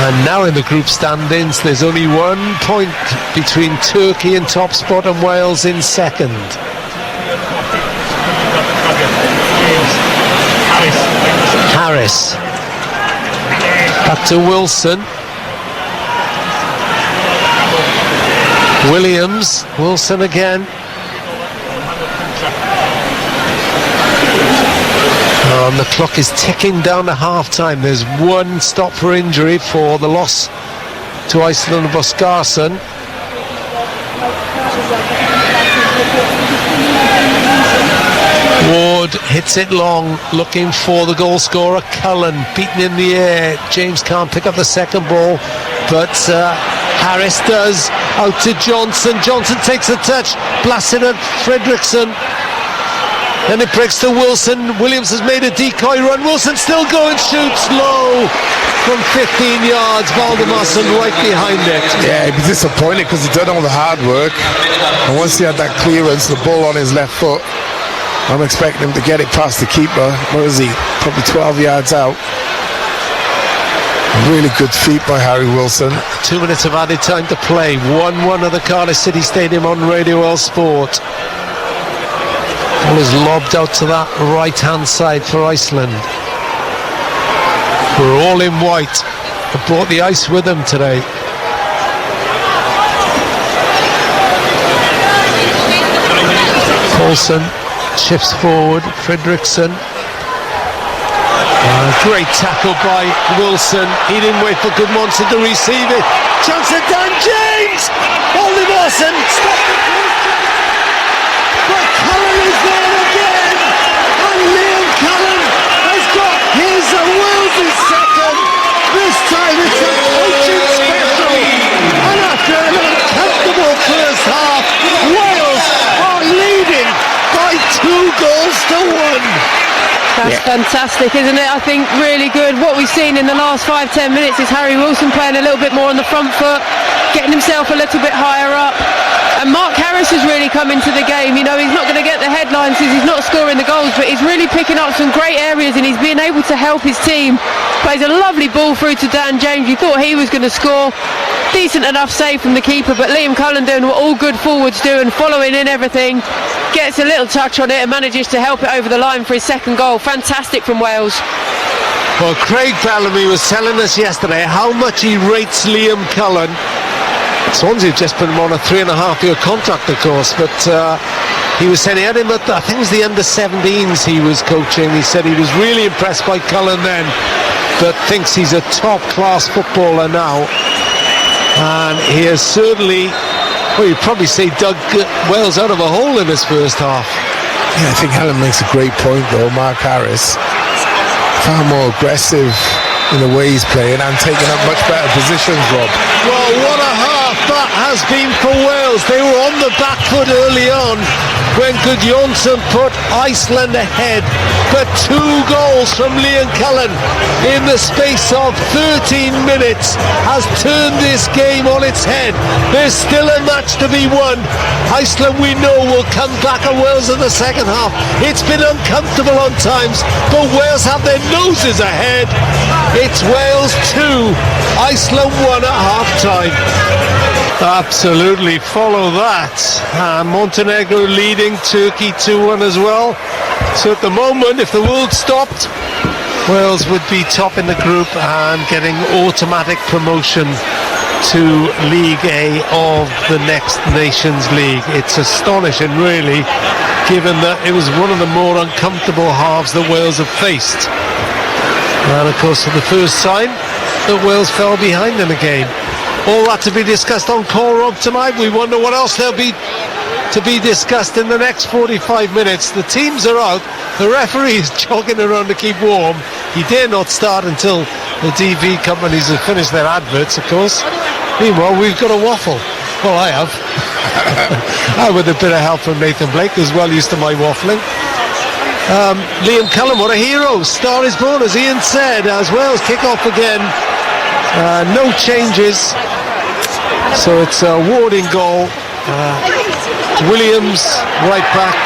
And now in the group standings, there's only 1 point between Turkey in top spot and Wales in second. Harris. Back to Wilson. Williams. Wilson again. And the clock is ticking down to half-time. There's 1 stop for injury for the loss to Iceland of Oscarsson. Ward hits it long, looking for the goal scorer. Cullen beaten in the air. James can't pick up the second ball, but Harris does. Out to Johnson. Johnson takes a touch, blasts it at Fredrickson. Then it breaks to Wilson. Williams has made a decoy run. Wilson still going, shoots low from 15 yards. Valdimarsson right behind it. Yeah, he'd be disappointed because he'd done all the hard work. And once he had that clearance, the ball on his left foot, I'm expecting him to get it past the keeper. Where is he? Probably 12 yards out. Really good feet by Harry Wilson. 2 minutes of added time to play. 1-1 at the Cardiff City Stadium on Radio World Sport. Ball is lobbed out to that right-hand side for Iceland. We're all in white. They brought the ice with them today. Paulson shifts forward. Fredrickson. Great tackle by Wilson. He didn't wait for Goodmanson to receive it. Chance it down. James! Valdimarsson. Stop the pressure. But Cullen is there again. And Liam Cullen has got his worldly second. This time it's a coaching special. And after an uncomfortable first half, Wales are leading by 2 goals to 1. That's fantastic, isn't it? I think really good. What we've seen in the last 5-10 minutes is Harry Wilson playing a little bit more on the front foot, getting himself a little bit higher up. And Mark Harris has really come into the game. You know, he's not going to get the headlines because he's not scoring the goals, but he's really picking up some great areas and he's being able to help his team. Plays a lovely ball through to Dan James. You thought he was going to score. Decent enough save from the keeper, but Liam Cullen doing what all good forwards do and following in everything. Gets a little touch on it and manages to help it over the line for his second goal. Fantastic from Wales. Well, Craig Bellamy was telling us yesterday how much he rates Liam Cullen. Swansea have just put him on a 3.5-year contract, of course, but he was saying he had him at, I think it was the under-17s he was coaching. He said he was really impressed by Cullen then, but thinks he's a top-class footballer now. And he has certainly, well, you'd probably say dug Wales out of a hole in his first half. Yeah, I think Helen makes a great point though. Mark Harris, far more aggressive in the way he's playing and taking up much better positions, Rob. Well, what a half that has been for Wales. They were on the back foot early on, when Gudjonsson put Iceland ahead. But 2 goals from Liam Cullen in the space of 13 minutes has turned this game on its head. There's still a match to be won. Iceland, we know, will come back at Wales in the second half. It's been uncomfortable on times, but Wales have their noses ahead. It's Wales 2, Iceland 1 at half-time. Absolutely, follow that. Montenegro leading Turkey 2-1 as well. So at the moment, if the world stopped, Wales would be top in the group and getting automatic promotion to League A of the next Nations League. It's astonishing, really, given that it was one of the more uncomfortable halves that Wales have faced. And of course, for the first time that Wales fell behind in the game. All that to be discussed on Call Rob tonight. We wonder what else there'll be to be discussed in the next 45 minutes. The teams are out. The referee is jogging around to keep warm. He dare not start until the TV companies have finished their adverts, of course. Meanwhile, we've got a waffle. Well, I have. With a bit of help from Nathan Blake, who's well used to my waffling. Liam Cullen, what a hero. Star is born, as Ian said, as Wales kick off again. No changes. So it's a Warding goal. Williams, right back.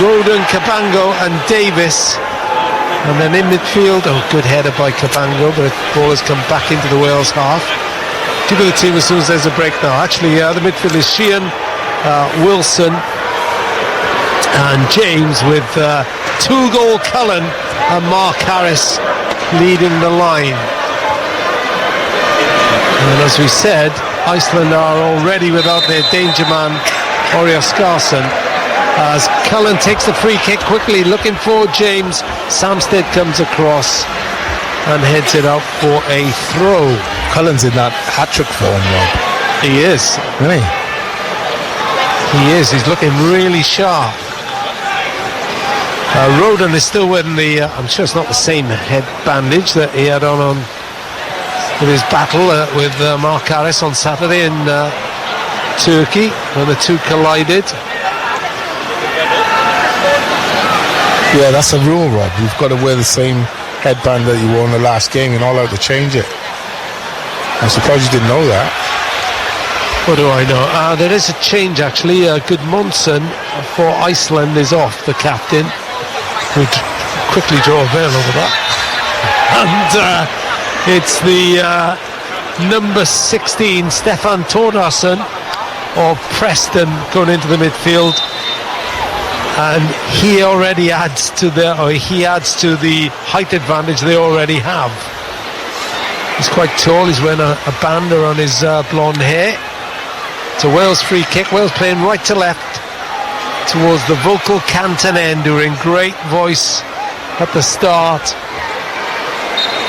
Roden, Cabango and Davis. And then in midfield, good header by Cabango, but the ball has come back into the Wales half. Give it the team as soon as there's a break now. Actually, the midfield is Sheehan, Wilson and James, with 2-goal Cullen and Mark Harris leading the line. And as we said, Iceland are already without their danger man, Orjaskarsson, as Cullen takes the free kick quickly, looking for James. Samsted comes across and heads it out for a throw. Cullen's in that hat-trick form, Rob. He is. Really? He is. He's looking really sharp. Roden is still wearing the, I'm sure it's not the same head bandage that he had on with his battle with Mark Harris on Saturday in Turkey when the two collided. Yeah, that's a rule, Rob. You've got to wear the same headband that you wore in the last game. You're not allowed to change it. I'm surprised you didn't know that. What do I know? There is a change, actually. Gudmundsson for Iceland is off, the captain. Would quickly draw a veil over that. And it's the number 16, Stefan Tordarsson of Preston, going into the midfield. And he adds to the height advantage they already have. He's quite tall. He's wearing a band around his blonde hair. It's a Wales free kick. Wales playing right to left towards the vocal Cantonen, doing great voice at the start.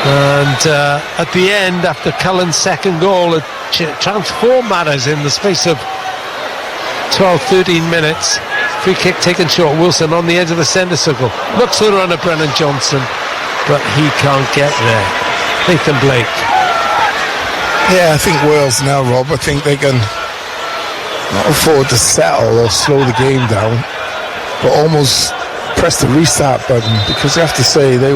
And at the end, after Cullen's second goal, it transformed matters in the space of 12-13 minutes. Free kick taken short. Wilson on the edge of the centre circle. Looks for the runner, Brennan Johnson, but he can't get there. Nathan Blake. Yeah, I think Wales now, Rob, I think they can not afford to settle or slow the game down, but almost press the restart button, because you have to say they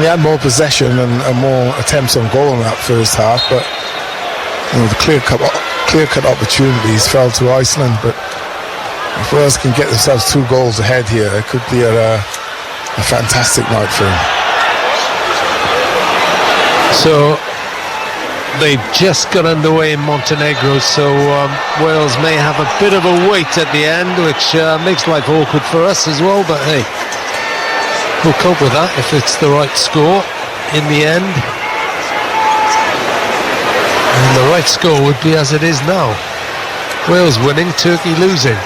had more possession and more attempts on goal in that first half, but the clear-cut opportunities fell to Iceland. But if Wales can get themselves 2 goals ahead here, it could be a fantastic night for them. So they've just got underway in Montenegro, so Wales may have a bit of a wait at the end, which makes life awkward for us as well, but hey, we'll cope with that if it's the right score in the end. And the right score would be as it is now. Wales winning, Turkey losing.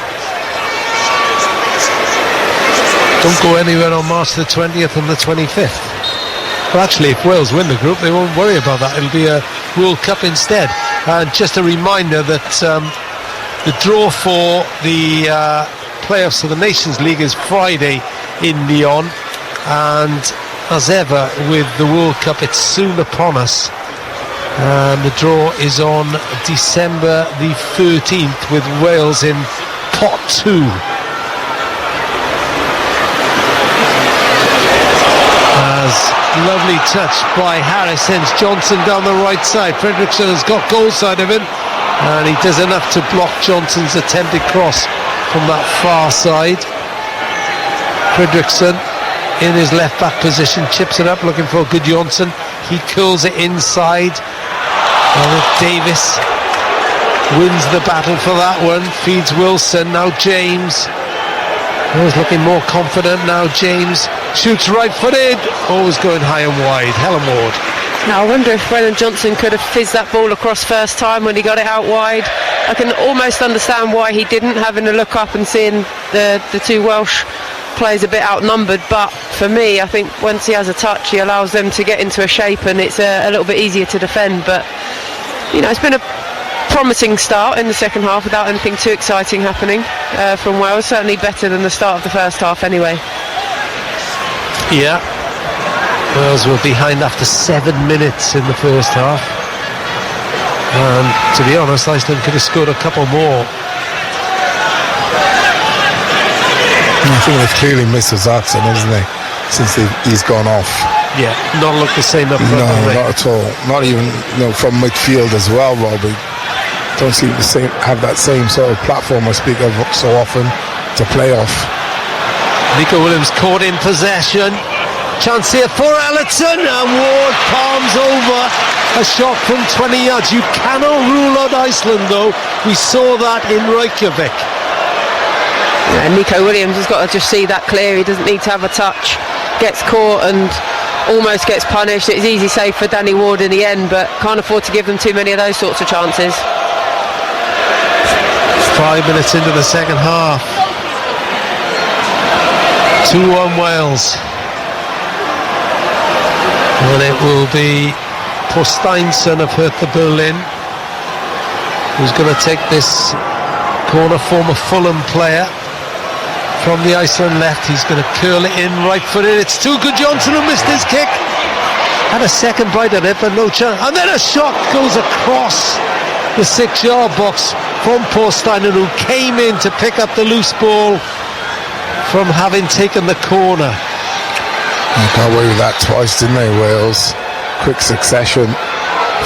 Don't go anywhere on March the 20th and the 25th. Well, actually, if Wales win the group, they won't worry about that. It'll be a World Cup instead. And just a reminder that the draw for the playoffs of the Nations League is Friday in Lyon. And as ever with the World Cup, it's soon upon us. And the draw is on December the 13th, with Wales in pot 2 Lovely touch by Harris, sends Johnson down the right side. Fredrickson has got goal side of him, and he does enough to block Johnson's attempted cross from that far side. Fredrickson in his left back position, chips it up looking for a good Johnson. He curls it inside, and Davis wins the battle for that one. Feeds Wilson. Now James. He's looking more confident now. James shoots right footed. Always going high and wide. Helen Ward. Now I wonder if Brennan Johnson could have fizzed that ball across first time when he got it out wide. I can almost understand why he didn't, having a look up and seeing the two Welsh players a bit outnumbered, but for me I think once he has a touch he allows them to get into a shape, and it's a little bit easier to defend. But you know, it's been a promising start in the second half without anything too exciting happening from Wales. Certainly better than the start of the first half anyway. Yeah, Wales were behind after 7 minutes in the first half, and to be honest, Iceland could have scored a couple more. I think they've clearly missed Zaxon, hasn't they, since he's gone off. Yeah, not look the same up front. No, not at all. Not even from midfield as well, Robbie. Don't seem to have that same sort of platform I speak of so often to play off. Nico Williams caught in possession. Chance here for Ellison, and Ward palms over a shot from 20 yards. You cannot rule out Iceland, though. We saw that in Reykjavik. Yeah, Nico Williams has got to just see that clear. He doesn't need to have a touch. Gets caught and almost gets punished. It's easy save for Danny Ward in the end, but can't afford to give them too many of those sorts of chances. 5 minutes into the second half. 2-1 Wales. And it will be Posteinson of Hertha Berlin who's going to take this corner, former Fulham player. From the Iceland left, he's going to curl it in right footed. It's too good. Johnson who missed his kick. Had a second bite at it, but no chance. And then a shot goes across the 6-yard box from Posteinson, who came in to pick up the loose ball from having taken the corner. They got away with that twice, didn't they, Wales? Quick succession.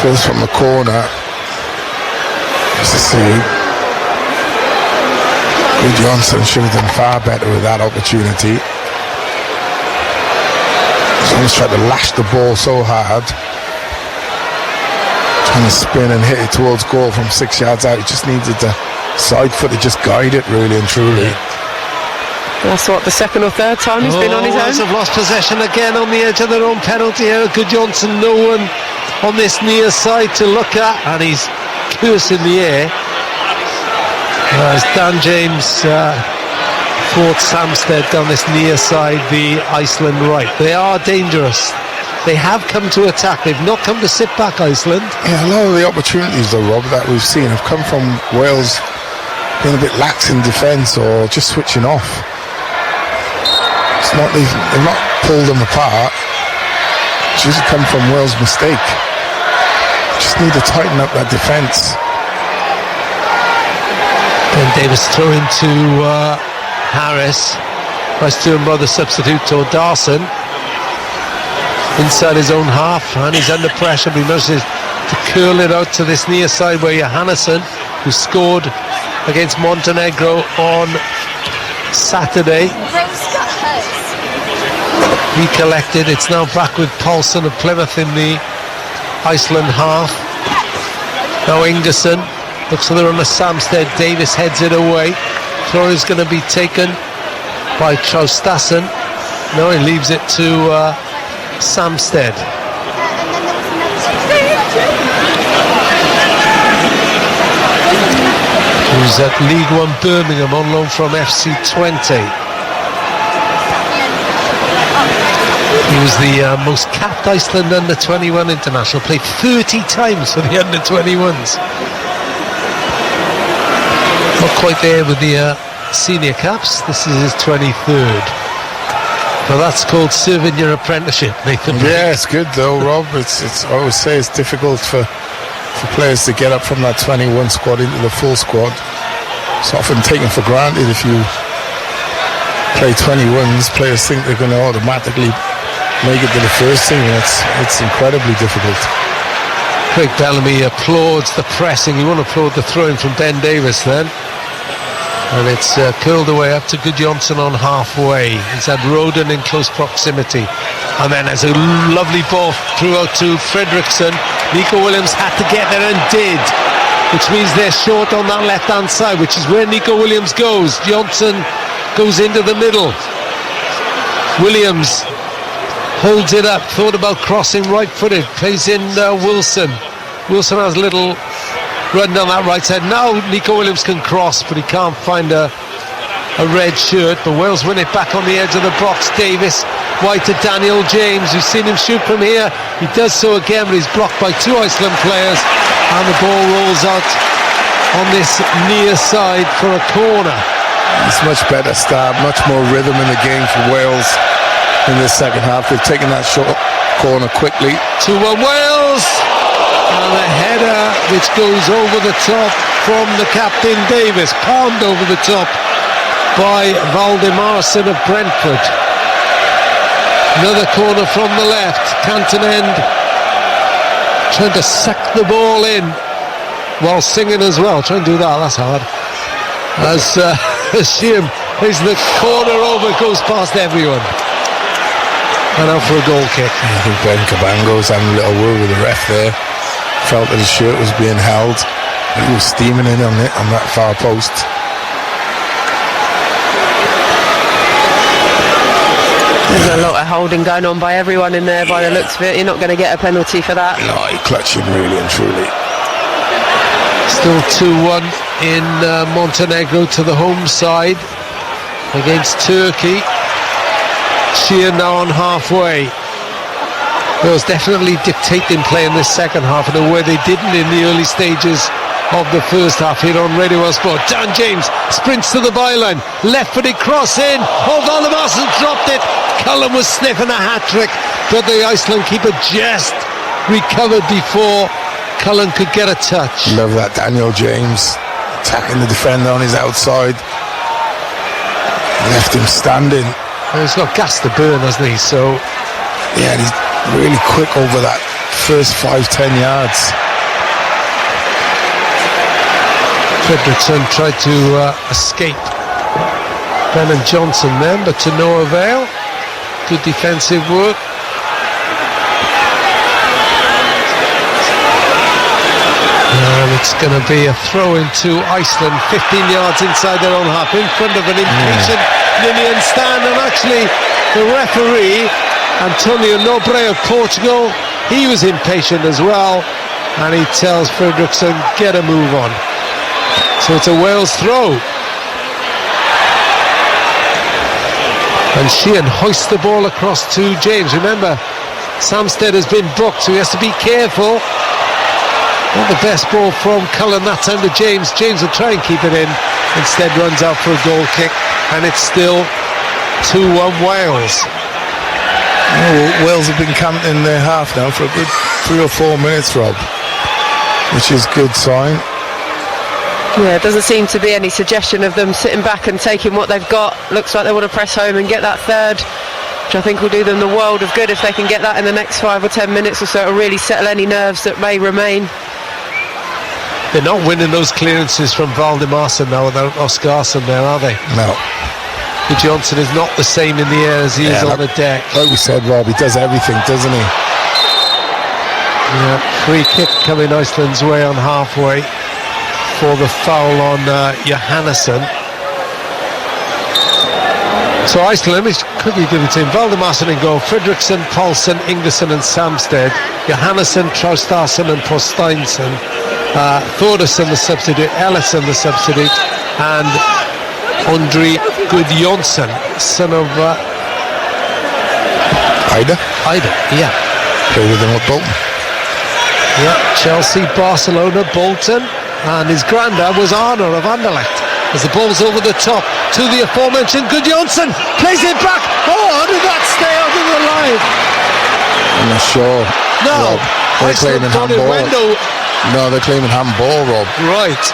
First from the corner. Just to see. Good Johnson should have done far better with that opportunity. Someone's tried to lash the ball so hard. Trying to spin and hit it towards goal from 6 yards out. He just needed the side foot to just guide it, really and truly. That's what, the second or third time he's been on his own. Wales have lost possession again on the edge of their own penalty area. Good Johnson, no one on this near side to look at, and he's cursing the air. As Dan James fought Samstead down this near side, the Iceland right. They are dangerous. They have come to attack. They've not come to sit back, Iceland. Yeah, a lot of the opportunities, though, Rob, that we've seen have come from Wales being a bit lax in defence or just switching off. It's not they've not pulled them apart. It's just come from Wales' mistake. Just need to tighten up that defence. And Davis throwing to Harris. Nice two-brother substitute to Darson. Inside his own half, and he's under pressure, but he manages to curl it out to this near side where Johannesson, who scored against Montenegro on Saturday. He collected. It's now back with Paulson of Plymouth in the Iceland half. Now Ingerson looks for the run of Samstead. Davis heads it away. Throw is going to be taken by Traustason. No, he leaves it to Samstead. Who's at League One Birmingham on loan from FC Twente. He was the most capped Iceland under-21 international. Played 30 times for the under-21s. Not quite there with the senior caps. This is his 23rd. Well, that's called serving your apprenticeship, Nathan. Yeah, it's good though, Rob. It's I always say it's difficult for players to get up from that 21 squad into the full squad. It's often taken for granted if you play 21s. Players think they're going to automatically make it to the first team. It's incredibly difficult. Craig Bellamy applauds the pressing. He won't applaud the throwing from Ben Davis then. And it's curled away up to Gudjonsson on halfway. He's had Roden in close proximity. And then there's a lovely ball through out to Fredriksson. Nico Williams had to get there and did, which means they're short on that left-hand side, which is where Nico Williams goes. Johnson goes into the middle. Williams holds it up, thought about crossing right-footed, plays in Wilson. Wilson has a little run down that right side. Now Nico Williams can cross, but he can't find a red shirt. But Wales win it back on the edge of the box. Davis wide to Daniel James. You've seen him shoot from here. He does so again, but he's blocked by two Iceland players, and the ball rolls out on this near side for a corner. It's much better start, much more rhythm in the game for Wales in the second half. They've taken that short corner quickly. 2-1 Wales. And a header which goes over the top from the captain Davis, palmed over the top by Valdimarsson of Brentford. Another corner from the left. Canton End trying to suck the ball in while singing as well. Try and do that, that's hard. As Sheehan is the corner over, goes past everyone. And out for a goal kick. I think Ben Cabango's having a little word with the ref there. Felt that his shirt was being held. He was steaming in on that far post. There's a lot of holding going on by everyone in there by the looks of it. You're not going to get a penalty for that. No, he clutched him really and truly. Still 2-1 in Montenegro to the home side against Turkey. Sheehan now on halfway. Wales definitely dictating play in this second half in a way they didn't in the early stages of the first half here on Radio Wales Sport. Dan James sprints to the byline, left-footed cross in. Oh, Valdimarsson dropped it. Cullen was sniffing a hat-trick, but the Iceland keeper just recovered before Cullen could get a touch. Love that Daniel James attacking the defender on his outside. Left him standing. Well, he's got gas to burn, hasn't he? So yeah, he's really quick over that first 5-10 yards. Fredriksson tried to escape Brennan Johnson then, but to no avail. Good defensive work. And it's going to be a throw into Iceland, 15 yards inside their own half, in front of an impatient Ninian stand. And actually the referee, Antonio Nobre of Portugal, he was impatient as well, and he tells Fredriksson, get a move on. So it's a Wales throw. And Sheehan hoists the ball across to James. Remember, Samsted has been booked, so he has to be careful. Not the best ball from Cullen that time to James. James will try and keep it in. Instead runs out for a goal kick, and it's still 2-1 Wales. Oh, Wales have been camped in their half now for a good 3 or 4 minutes, Rob, which is a good sign. Yeah, it doesn't seem to be any suggestion of them sitting back and taking what they've got. Looks like they want to press home and get that third, which I think will do them the world of good if they can get that in the next 5 or 10 minutes or so. It'll really settle any nerves that may remain. They're not winning those clearances from Valdimarsson now without Oscarsson there, are they? No. Johnson is not the same in the air as he is on the deck. Like we said, Rob, he does everything, doesn't he? Yeah, free kick coming Iceland's way on halfway for the foul on Johannesson. So Iceland is quickly do the team. Valdimarsson in goal, Fredriksson, Paulsen, Ingerson and Samsted, Johannesson, Traustason and Prosteinsson, Thordarson the substitute, Ellison the substitute, and Andri Gudjonsson, son of Ida, yeah. Play with him at Bolton. Yeah, Chelsea, Barcelona, Bolton, and his granddad was Arne of Anderlecht. As the ball's over the top to the aforementioned Gudjonsson, plays it back. Oh, how did that stay out of the line? I'm not sure. No, Rob, they're claiming handball. No, they're claiming handball, Rob. Right.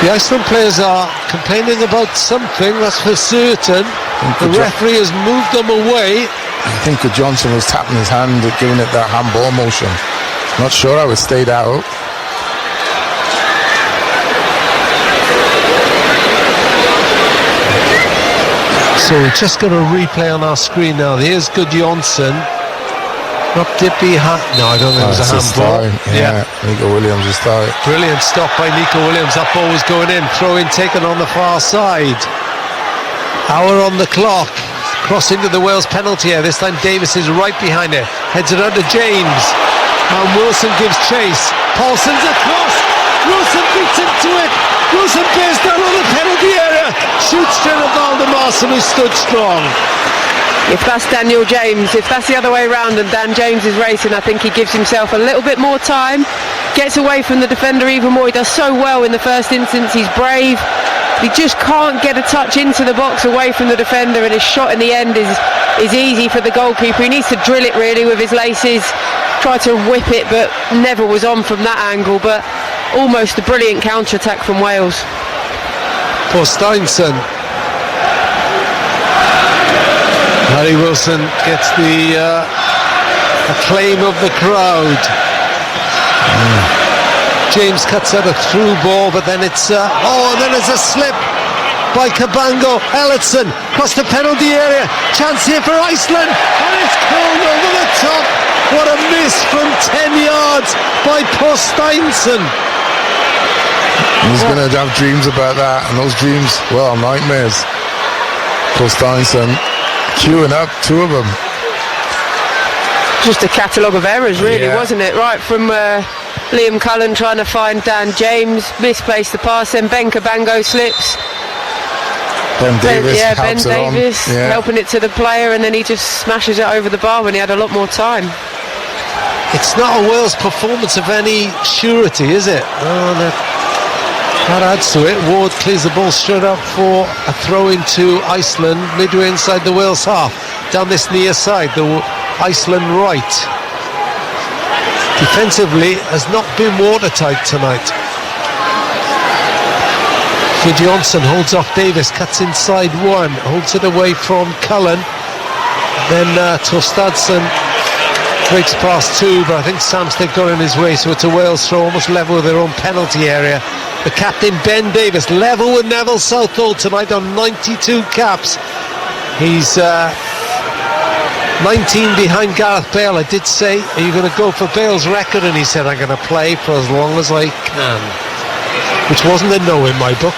The Iceland players are complaining about something, that's for certain. The referee has moved them away. I think Johnson was tapping his hand, giving it that handball motion. Not sure how it stayed out. So we're just going to replay on our screen now. Here's Gudjonsson. Dropped it behind. No, I don't think it was a handball. Yeah, Nico Williams is starting. Brilliant stop by Nico Williams. That ball was going in. Throw in taken on the far side. Hour on the clock. Cross into the Wales penalty area. This time Davis is right behind it. Heads it under James. And Wilson gives chase. Paulson's across. Wilson beats into it. Wilson bears down on the penalty area. Shoots Gerard Valdemarson, who stood strong. If that's Daniel James, if that's the other way around and Dan James is racing, I think he gives himself a little bit more time, gets away from the defender even more. He does so well in the first instance, he's brave. He just can't get a touch into the box away from the defender, and his shot in the end is easy for the goalkeeper. He needs to drill it really with his laces, try to whip it, but never was on from that angle. But almost a brilliant counter-attack from Wales. For Steinson. Harry Wilson gets the acclaim of the crowd. James cuts out a through ball, but then it's then it's a slip by Cabango. Ellison across the penalty area. Chance here for Iceland, and it's called over the top. What a miss from 10 yards by Paul Steinson. He's going to have dreams about that, and those dreams, well, nightmares. Paul Steinson queuing up, two of them. Just a catalogue of errors, really, wasn't it? Right from Liam Cullen trying to find Dan James, misplaced the pass, then Ben Cabango slips. Ben Davis helping it to the player, and then he just smashes it over the bar when he had a lot more time. It's not a Wales performance of any surety, is it? That adds to it. Ward clears the ball straight up for a throw into Iceland, midway inside the Wales half. Down this near side, the Iceland right. Defensively has not been watertight tonight. Gudjonsson holds off Davis, cuts inside one, holds it away from Cullen. Then Torstadson breaks past two, but I think Samstead got in his way, so it's a Wales throw, almost level with their own penalty area. The captain Ben Davis level with Neville Southall tonight on 92 caps. He's 19 behind Gareth Bale. I did say, are you going to go for Bale's record? And he said, I'm going to play for as long as I can, which wasn't a no in my book.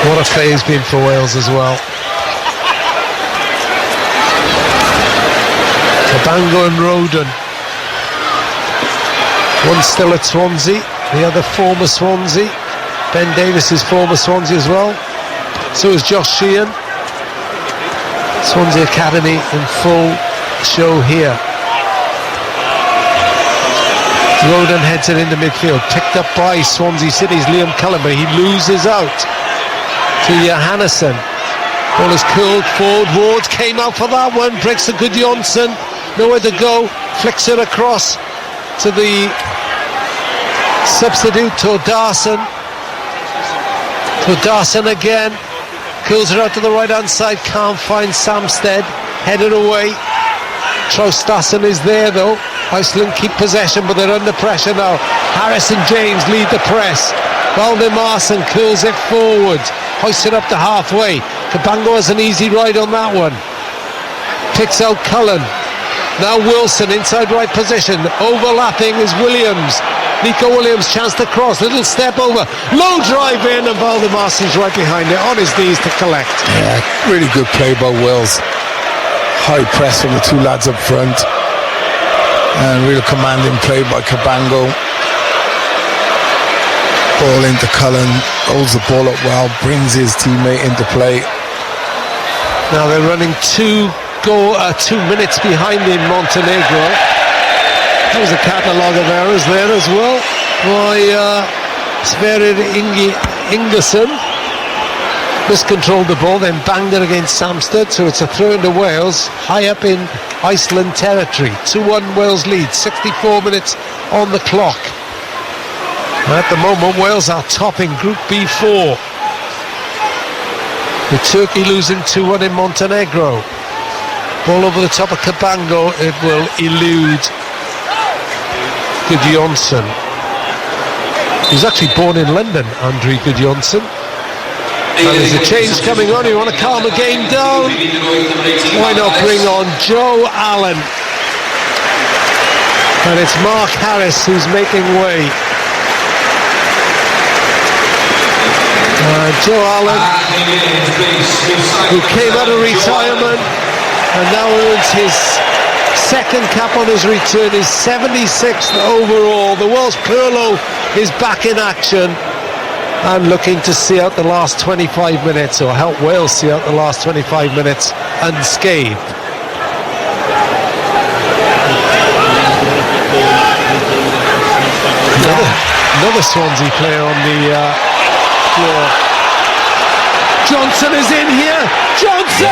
What a play he's been for Wales as well. Cabango and Roden. One still at Swansea, the other former Swansea. Ben Davis is former Swansea as well. So is Josh Sheehan. Swansea Academy in full show here. Roden heads it into midfield, picked up by Swansea City's Liam Cullen, but he loses out to Johannesson. Ball is curled forward. Ward came out for that one, breaks the Gudjonsson, nowhere to go, flicks it across to the substitute Tordarson. Tordarson again, curls it out to the right hand side, can't find Samstead, headed away. Traustason is there though. Iceland keep possession, but they're under pressure now. Harris and James lead the press. Valdemarson curls it forward, hoists it up to halfway. Cabango has an easy ride on that one. Picks out Cullen. Now Wilson inside right position. Overlapping is Williams. Nico Williams, chance to cross. Little step over. Low drive in, and Valdemarson's right behind it, on his knees to collect. Yeah, really good play by Wales. High press from the two lads up front. And real commanding play by Cabango. Ball into Cullen. Holds the ball up well. Brings his teammate into play. Now they're running 2 minutes behind in Montenegro. There was a catalogue of errors there as well by Sverrir Ingerson. Miscontrolled the ball, then banged it against Samstead, so it's a throw into Wales, high up in Iceland territory. 2-1 Wales lead, 64 minutes on the clock. At the moment, Wales are topping Group B4. With Turkey losing 2-1 in Montenegro. Ball over the top of Cabango, it will elude Gudjonsson. He's actually born in London, Andrei Gudjonsson. And there's a change coming on. You want to calm the game down? Why not bring on Joe Allen? And it's Mark Harris who's making way. Joe Allen, who came out of retirement and now earns his second cap on his return, his 76th overall. The Welsh Curlo is back in action and looking to see out the last 25 minutes, or help Wales see out the last 25 minutes unscathed. Another Swansea player on the floor. Johnson is in here. Johnson!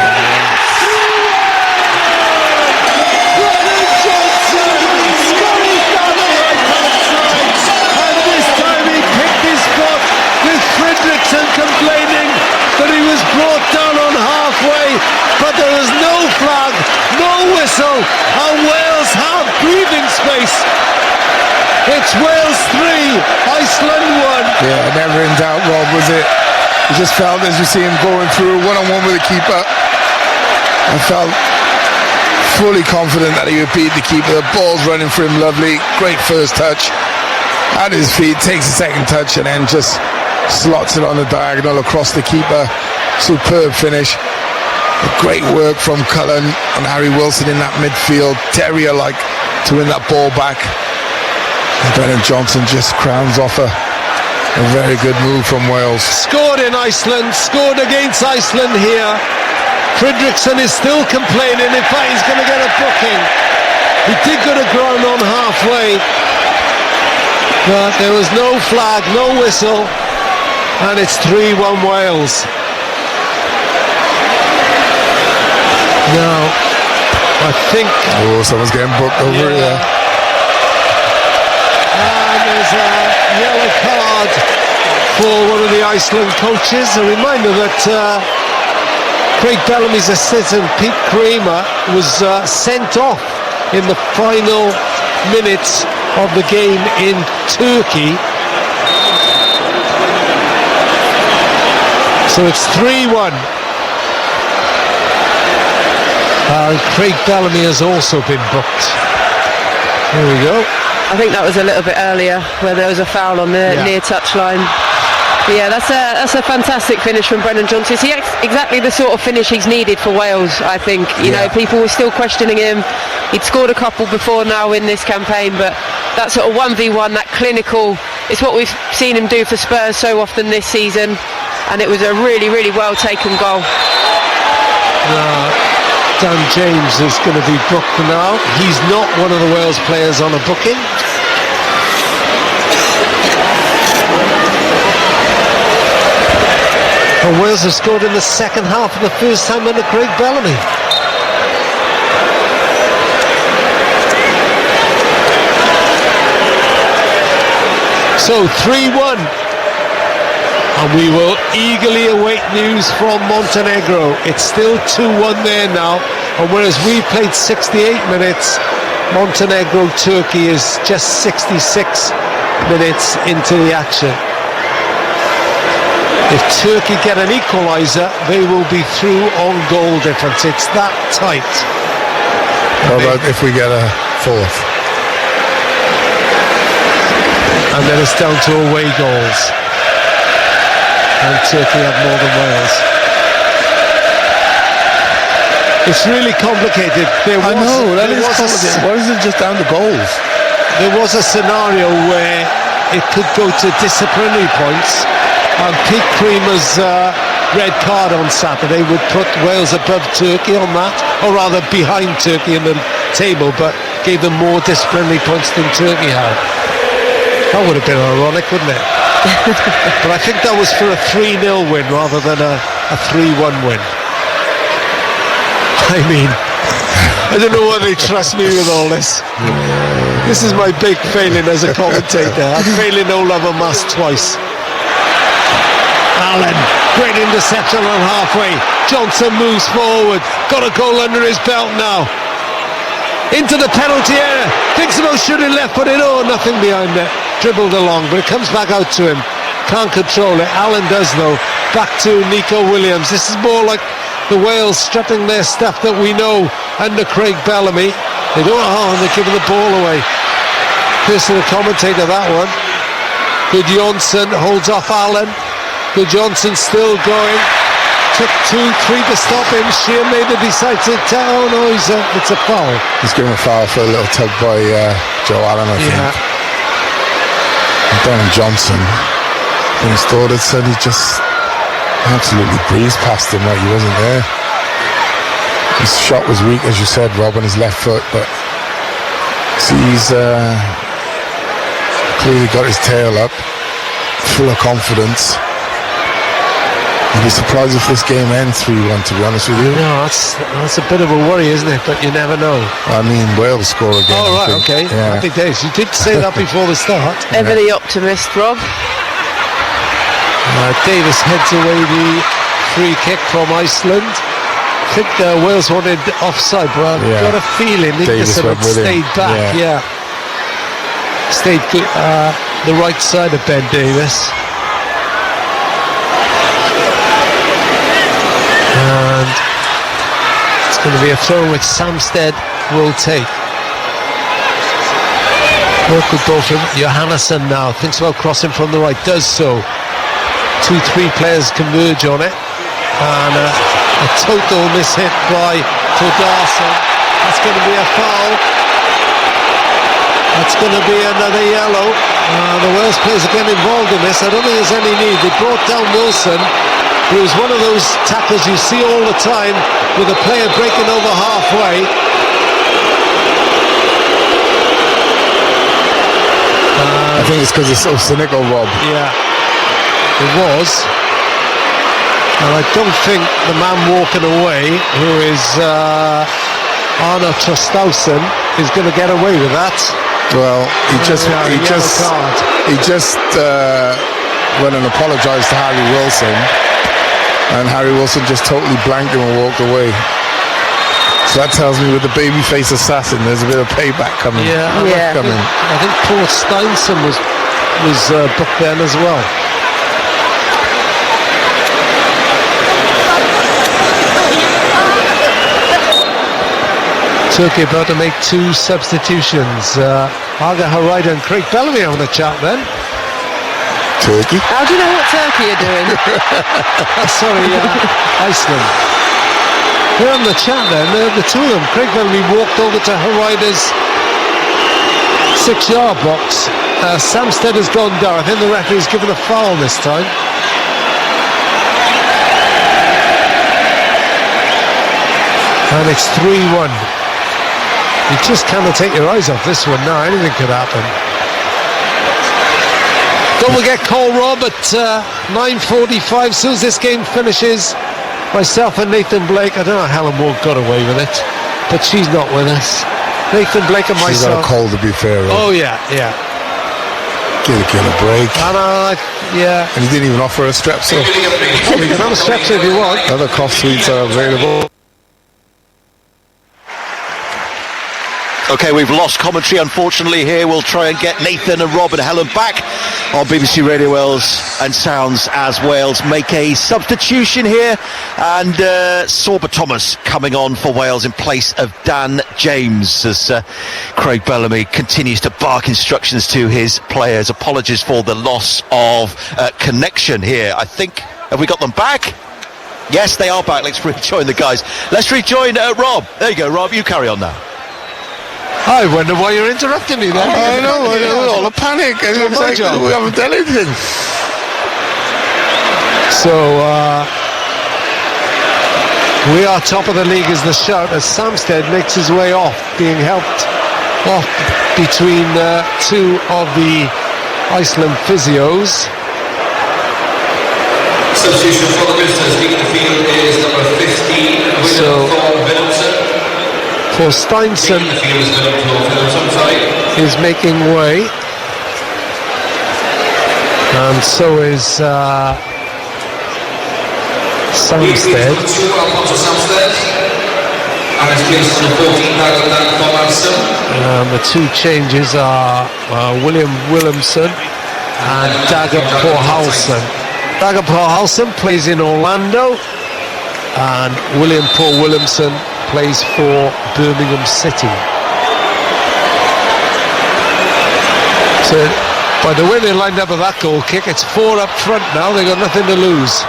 Brennan Johnson! Scotty down the right-hand side. And this time he picked his spot with Fredriksson complaining that he was brought down on halfway. But there was no flag, no whistle, and Wales have breathing space. It's Wales 3, Iceland 1. Yeah, never in doubt, Rob, was it? You just felt, as you see him going through one-on-one with the keeper, I felt fully confident that he would beat the keeper. The ball's running for him lovely, great first touch. At his feet, takes a second touch and then just slots it on the diagonal across the keeper. Superb finish. Great work from Cullen and Harry Wilson in that midfield. Terrier-like to win that ball back. And Brennan Johnson just crowns off a very good move from Wales. Scored in Iceland, scored against Iceland here. Fredriksson is still complaining. In fact, he's going to get a booking. He did go to ground on halfway, but there was no flag, no whistle, and it's 3-1 Wales. Now, I think... Oh, someone's getting booked over here. And there's a yellow card for one of the Iceland coaches. A reminder that Craig Bellamy's assistant, Pete Kramer, was sent off in the final minutes of the game in Turkey. So it's 3-1. Craig Bellamy has also been booked. There we go. I think that was a little bit earlier where there was a foul on the near touchline. Yeah, that's a fantastic finish from Brennan Johnson. It's exactly the sort of finish he's needed for Wales, I think. You know, people were still questioning him. He'd scored a couple before now in this campaign, but that sort of 1v1, that clinical, it's what we've seen him do for Spurs so often this season, and it was a really, really well taken goal. Dan James is going to be booked now. He's not one of the Wales players on a booking. And Wales have scored in the second half for the first time under Craig Bellamy. So 3-1. And we will eagerly await news from Montenegro. It's still 2-1 there now. And whereas we played 68 minutes, Montenegro, Turkey is just 66 minutes into the action. If Turkey get an equaliser, they will be through on goal difference. It's that tight. How about if we get a fourth? And then it's down to away goals. And Turkey have more than Wales. It's really complicated. I know, that is complicated. Why is it just down to goals? There was a scenario where it could go to disciplinary points, and Pete Kramer's red card on Saturday would put Wales above Turkey on that, or rather behind Turkey in the table, but gave them more disciplinary points than Turkey had. That would have been ironic, wouldn't it? But I think that was for a 3-0 win rather than a 3-1 win. I mean, I don't know why they trust me with all this. This is my big failing as a commentator. I'm failing Old Mass twice. Allen, great interception on halfway. Johnson moves forward. Got a goal under his belt now. Into the penalty area. Thinks about shooting left, but nothing behind it. Dribbled along, but it comes back out to him. Can't control it. Allen does though. Back to Nico Williams. This is more like the Wales strutting their stuff that we know under Craig Bellamy. They don't and they're giving the ball away. Piss to the commentator, that one. Good Johnson holds off Allen. Good Johnson still going. Took 2-3 to stop him. Shear made the decisive oh no, it's a foul. He's given a foul for a little tug by Joe Allen, I think. And Donald Johnson, when he scored it, said he just absolutely breezed past him like he wasn't there. His shot was weak, as you said, Rob, on his left foot, but he's clearly got his tail up, full of confidence. I'd be surprised if this game ends 3-1, to be honest with you. No, that's a bit of a worry, isn't it? But you never know. I mean, Wales score again. Oh, right, okay. Yeah. Happy days. You did say that before the start. Ever the optimist, Rob. Davis heads away the free kick from Iceland. I think Wales wanted offside, but I've got a feeling Davis sort of stayed back. Yeah. Stayed the right side of Ben Davis. And it's going to be a throw which Samsted will take. Good ball from Johannesson now. Thinks about crossing from the right. Does so. 2-3 players converge on it. And a total mishit by Todarson. That's going to be a foul. That's going to be another yellow. The Wales players are getting involved in this. I don't think there's any need. They brought down Wilson. It was one of those tackles you see all the time with a player breaking over halfway. I think it's because it's so cynical, Rob. Yeah, it was. And I don't think the man walking away, who is Arne Trostausen, is going to get away with that. Well, he just went and apologised to Harry Wilson. And Harry Wilson just totally blanked him and walked away. So that tells me with the babyface assassin, there's a bit of payback coming. I think Paul Steinson was booked then as well. Turkey about to make 2 substitutions. Aga Harida and Craig Bellamy on the chat then. Turkey? How do you know what Turkey are doing? Sorry, Iceland. They're on the chat then, the two of them. Craig Bellamy walked over to Harida's 6-yard box. Samsted has gone down. I think the referee's given a foul this time. And it's 3-1. You just cannot take your eyes off this one now. Anything could happen. Don't forget call Rob at 9:45. As soon as this game finishes, myself and Nathan Blake. I don't know how Helen Ward got away with it, but she's not with us. Nathan Blake and myself. She's got a cold, to be fair, Rob. Oh yeah. Give a break. And he didn't even offer a Strepsil. You can have a Strepsil if you want. Other cough sweets are available. Okay, we've lost commentary, unfortunately, here. We'll try and get Nathan and Rob and Helen back on BBC Radio Wales and Sounds as Wales make a substitution here. And Sorba Thomas coming on for Wales in place of Dan James as Craig Bellamy continues to bark instructions to his players. Apologies for the loss of connection here. I think, have we got them back? Yes, they are back. Let's rejoin the guys. Let's rejoin Rob. There you go, Rob. You carry on now. I wonder why you're interrupting me then. I know, all a panic. It looks like we haven't done anything. So we are top of the league as the shout as Samsted makes his way off, being helped off between 2 of the Iceland physios. Substitution for the visitors, leading the field is number 15, William Thorne Middleton. For Steinson is making way, and so is Samstead. And the two changes are William Williamson and Dagger Paul-Halson. Dagger Paul-Halson plays in Orlando, and William Paul Williamson plays for Birmingham City. So by the way they lined up with that goal kick, it's 4 up front now. They've got nothing to lose.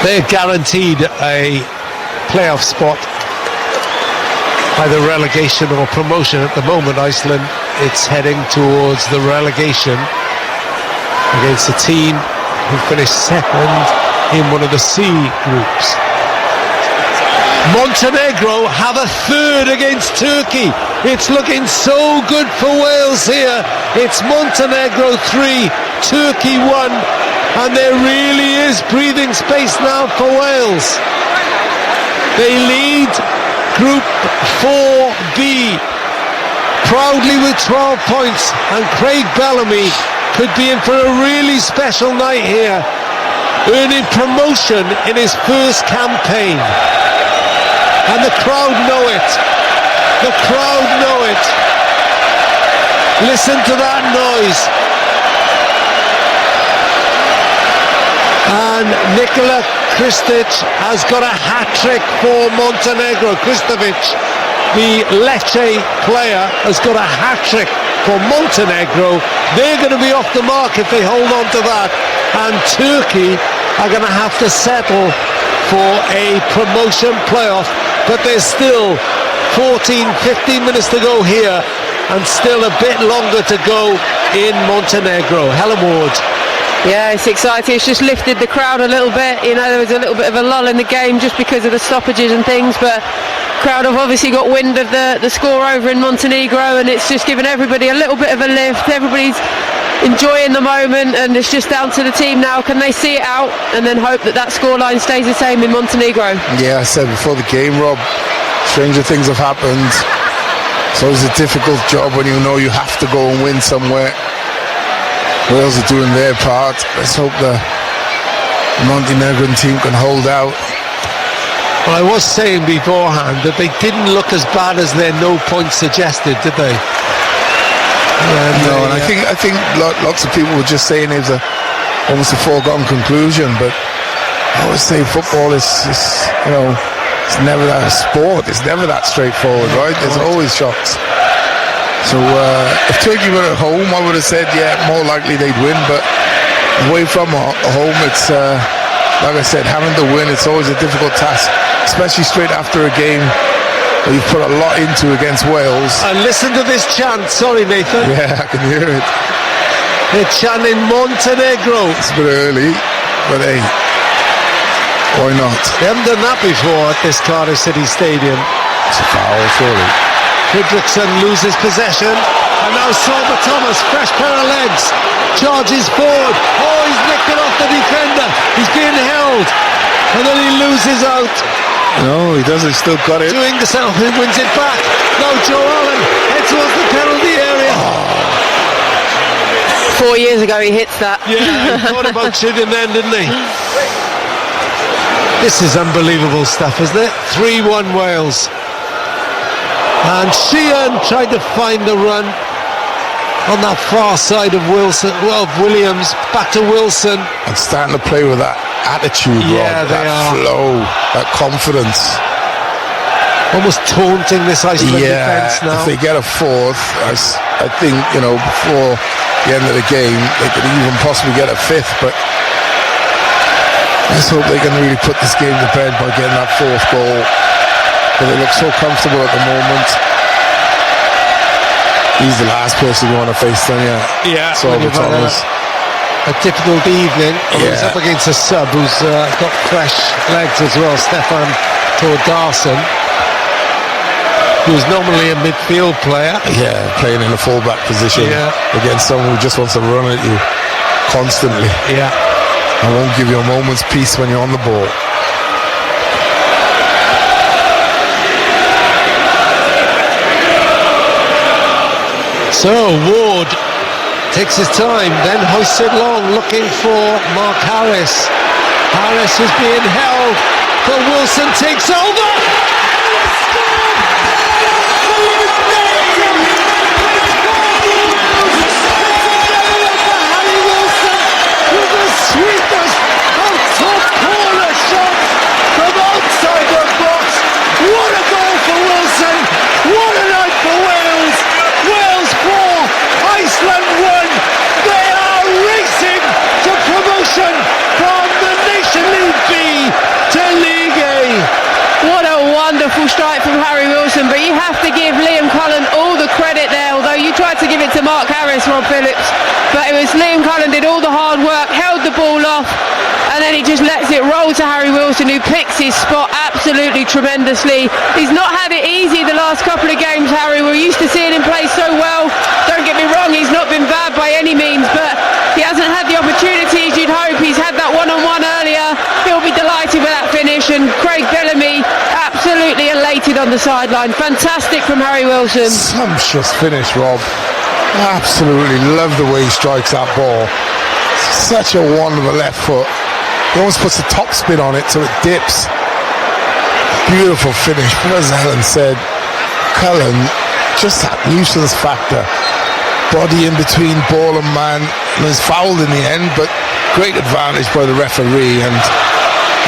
They're guaranteed a playoff spot, either relegation or promotion. At the moment, Iceland, it's heading towards the relegation against a team who finished second in one of the C groups. Montenegro have a third against Turkey. It's looking so good for Wales here. It's Montenegro 3, Turkey 1, and there really is breathing space now for Wales. They lead Group 4B proudly with 12 points, and Craig Bellamy could be in for a really special night here, earning promotion in his first campaign. And the crowd know it. The crowd know it. Listen to that noise. And Nikola Kristic has got a hat-trick for Montenegro. Kristovic, the Lecce player, has got a hat-trick for Montenegro. They're going to be off the mark if they hold on to that. And Turkey are going to have to settle for a promotion playoff. But there's still 14, 15 minutes to go here, and still a bit longer to go in Montenegro. Helen Ward. Yeah, it's exciting. It's just lifted the crowd a little bit. You know, there was a little bit of a lull in the game just because of the stoppages and things, but crowd have obviously got wind of the score over in Montenegro, and it's just given everybody a little bit of a lift. Everybody's enjoying the moment, and it's just down to the team now. Can they see it out and then hope that scoreline stays the same in Montenegro? Yeah, I said before the game, Rob, stranger things have happened. So it's a difficult job when you know you have to go and win somewhere. Wales are doing their part. Let's hope the Montenegrin team can hold out. Well, I was saying beforehand that they didn't look as bad as their no points suggested, did they? No, and I think lots of people were just saying it was almost a foregone conclusion. But I always say football is you know, it's never that sport. It's never that straightforward, right? There's always shocks. So if Turkey were at home, I would have said, yeah, more likely they'd win. But away from home, it's like I said, having to win. It's always a difficult task, especially straight after a game where you've put a lot into against Wales. And listen to this chant. Sorry, Nathan. Yeah, I can hear it. They're chanting Montenegro. It's a bit early, but hey, why not? They haven't done that before at this Cardiff City Stadium. It's a foul, surely. Fredrickson loses possession, and now Salva Thomas, fresh pair of legs, charges forward. Oh, he's nicked it off the defender. He's being held, and then he loses out. No, he doesn't. He's still got it. Doing the self, who wins it back? Now Joe Allen heads towards the penalty area. 4 years ago he hits that. Yeah, he thought about shooting then, didn't he? This is unbelievable stuff, isn't it? 3-1 Wales. And Sheehan tried to find the run on that far side of Williams, back to Wilson. And starting to play with that attitude, yeah, Rob, that flow, that confidence. Almost taunting this Iceland defence now. If they get a fourth, I think, you know, before the end of the game, they could even possibly get a fifth, but let's hope they can really put this game to bed by getting that fourth goal. But they look so comfortable at the moment. He's the last person you want to face then, yeah. Salva Thomas. A difficult evening. He's up against a sub who's got fresh legs as well, Stefan Tordarson, who's normally a midfield player. Yeah, playing in a fullback position against someone who just wants to run at you constantly. Yeah. I won't give you a moment's peace when you're on the ball. So Ward takes his time, then hoists it long, looking for Mark Harris. Harris is being held, but Wilson takes over. Harry Wilson with the sweetest of top corner shots from outside the box. What a goal for Wilson! What a night for Wales! Wales 4, Iceland 1. They are racing to promotion from the Nation League B to League A. What a wonderful strike from Harry Wilson, but you have to give Liam Cullen all the credit there, although you tried to give it to Mark Harris, Rob Phillips, but it was Liam Cullen did all the hard work, held the ball off, and then he just lets it roll to Harry Wilson, who picks his spot absolutely tremendously. He's not had it easy the last couple of games, Harry. We're used to seeing him play so well. Don't get me wrong, he's not been bad by any means, but he hasn't had the opportunities you'd hope. He's had that one-on-one earlier. He'll be delighted with that finish, and Craig Bellamy absolutely elated on the sideline. Fantastic from Harry Wilson. Sumptuous finish, Rob. Absolutely love the way he strikes that ball. Such a wonderful left foot. He almost puts a top spin on it so it dips. Beautiful finish. But as Helen said, Cullen, just that nuisance factor. Body in between ball and man. And was fouled in the end, but great advantage by the referee. And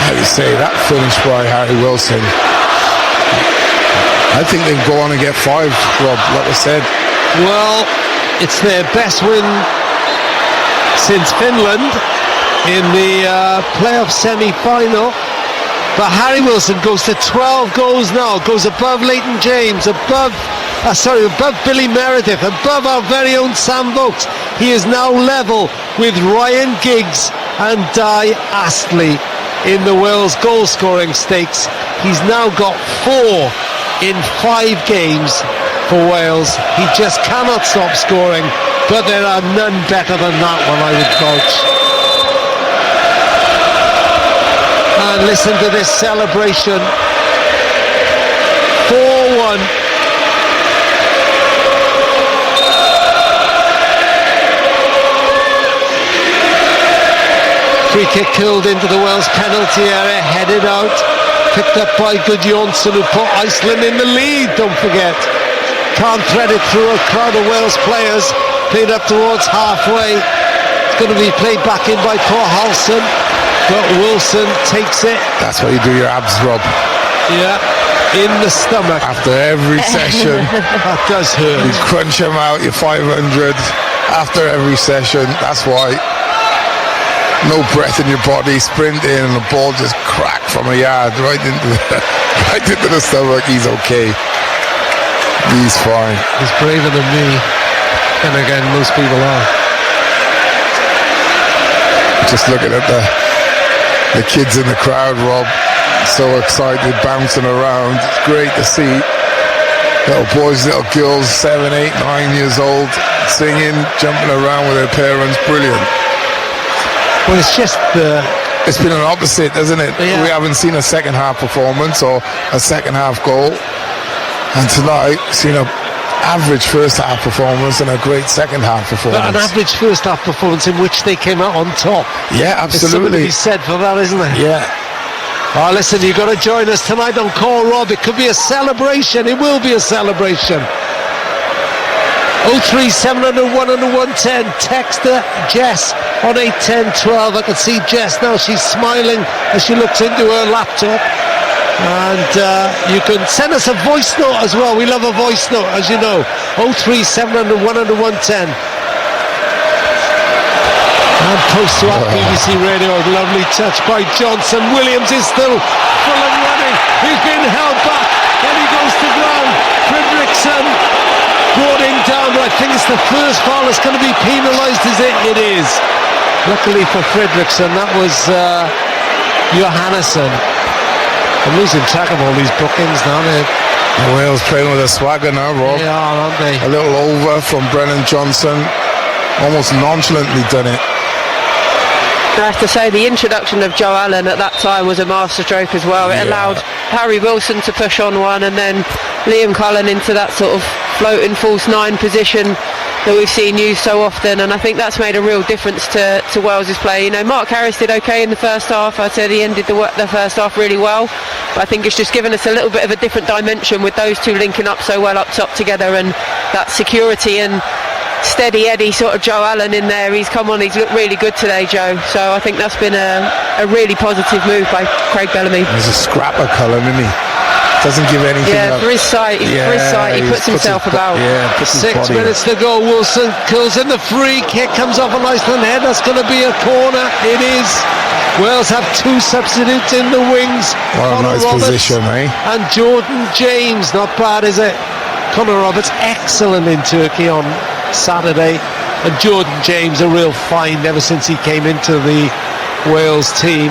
how you say, that finish by Harry Wilson. I think they'll go on and get 5, Rob, like I said. Well, it's their best win since Finland in the playoff semi-final. But Harry Wilson goes to 12 goals now, goes above Leighton James, above Billy Meredith, above our very own Sam Vokes. He is now level with Ryan Giggs and Di Astley in the Wales goal scoring stakes. He's now got 4 in 5 games for Wales. He just cannot stop scoring, but there are none better than that one, I would vouch. And listen to this celebration. 4-1. Free kick curled into the Wales penalty area, headed out, picked up by Gudjonsson, who put Iceland in the lead, don't forget. Can't thread it through a crowd of Wales players, played up towards halfway. It's going to be played back in by Paul Halson, but Wilson takes it. That's why you do your abs, Rob. Yeah, in the stomach. After every session. That does hurt. You crunch them out, your 500 after every session. That's why. No breath in your body, sprint in, and the ball just cracked from a yard right into the stomach. He's okay. He's fine. He's braver than me. And again, most people are. Just looking at the kids in the crowd, Rob, so excited, bouncing around. It's great to see. Little boys, little girls, 7, 8, 9 years old, singing, jumping around with their parents. Brilliant. Well, it's just it's been an opposite, hasn't it? Yeah. We haven't seen a second half performance or a second half goal. And tonight, seen an average first half performance and a great second half performance. But an average first half performance in which they came out on top. Yeah, There's something to absolutely. be said for that, isn't there? Yeah. Oh, listen, you've got to join us tonight on Call Rob. It could be a celebration. It will be a celebration. 03700 110. Texter Jess on 81012. I can see Jess now. She's smiling as she looks into her laptop. And you can send us a voice note as well. We love a voice note, as you know. 03700 110. And post to our BBC Radio. A lovely touch by Johnson. Williams is still full and running. He's been held back. Then he goes to ground. Fredrickson brought him down. But I think it's the first foul that's going to be penalised, is it? It is. Luckily for Fredrickson, that was Johannesson. I'm losing track of all these bookings now. Wales playing with a swagger now, Rob. They are, aren't they? A little over from Brennan Johnson. Almost nonchalantly done it. I have to say the introduction of Joe Allen at that time was a masterstroke as well. It allowed Harry Wilson to push on one, and then Liam Cullen into that sort of floating false nine position that we've seen used so often, and I think that's made a real difference to Wales's play. You know, Mark Harris did okay in the first half. I'd say he ended the first half really well, but I think it's just given us a little bit of a different dimension with those two linking up so well up top together, and that security and steady Eddie sort of Joe Allen in there. He's come on, he's looked really good today, Joe, so I think that's been a really positive move by Craig Bellamy. He's a scrapper, Cullen, isn't he? Doesn't give anything up. For his sight, he puts himself about. 6 minutes to go. Wilson kills in the free kick, comes off an Iceland head. That's going to be a corner. It is. Wales have two substitutes in the wings. What a nice position, eh? And Jordan James, not bad, is it? Connor Roberts, excellent in Turkey on Saturday, and Jordan James, a real find ever since he came into the Wales team.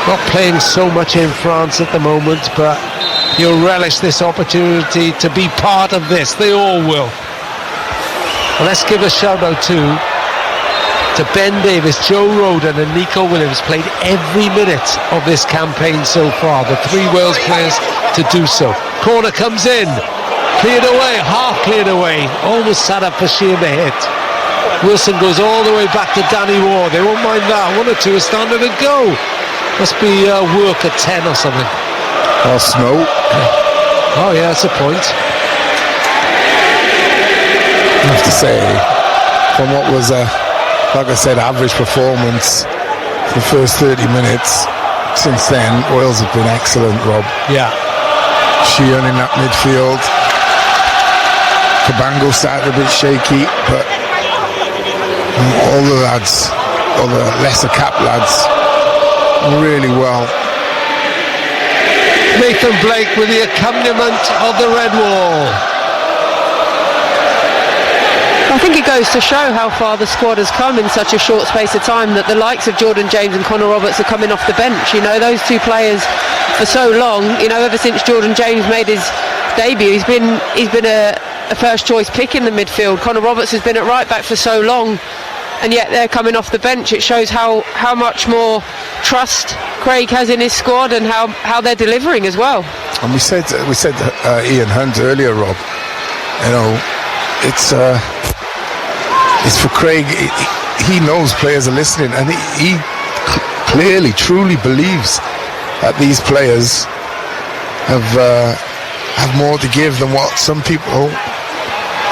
Not playing so much in France at the moment, but he'll relish this opportunity to be part of this. They all will. And let's give a shout out to Ben Davis, Joe Roden and Nico Williams. Played every minute of this campaign so far, the three Wales players to do so. Corner comes in, cleared away, half cleared away, almost sat up for Sheehan to hit. Wilson goes all the way back to Danny Ward. They won't mind that. 1 or 2 are starting to go. Must be work at 10 or something. Or snow. Oh yeah, that's a point. I have to say, from what was like I said, average performance for the first 30 minutes, since then Wales have been excellent, Rob. Yeah. Sheehan in that midfield. Cabango started a bit shaky, but all the lads, all the lesser cap lads, really well. Nathan Blake with the accompaniment of the red wall. I think it goes to show how far the squad has come in such a short space of time, that the likes of Jordan James and Connor Roberts are coming off the bench. You know, those two players for so long, you know, ever since Jordan James made his debut, he's been a first choice pick in the midfield. Connor Roberts has been at right back for so long, and yet they're coming off the bench. It shows how much more trust Craig has in his squad, and how they're delivering as well. And we said Ian Hunt earlier, Rob, you know, it's for Craig. He knows players are listening, and he clearly, truly believes that these players have more to give than what some people,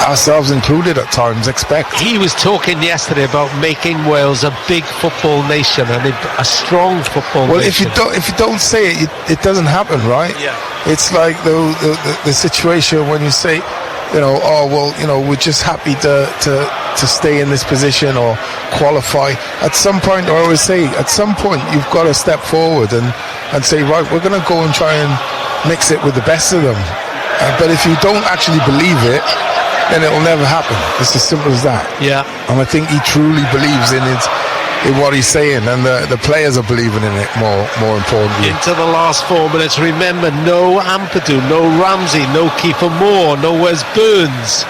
ourselves included at times, expect. He was talking yesterday about making Wales a big football nation and a strong football nation. Well, if you don't say it, it doesn't happen, right? Yeah. It's like the situation when you say, you know, oh well, you know, we're just happy to stay in this position or qualify. At some point, I always say, at some point you've got to step forward and say, right, we're going to go and try and mix it with the best of them. But if you don't actually believe it, then it will never happen. It's as simple as that. Yeah. And I think he truly believes in it, in what he's saying, and the players are believing in it more importantly. Into the last 4 minutes. Remember, no Ampadu, no Ramsey, no Kiefer Moore, no Wes Burns.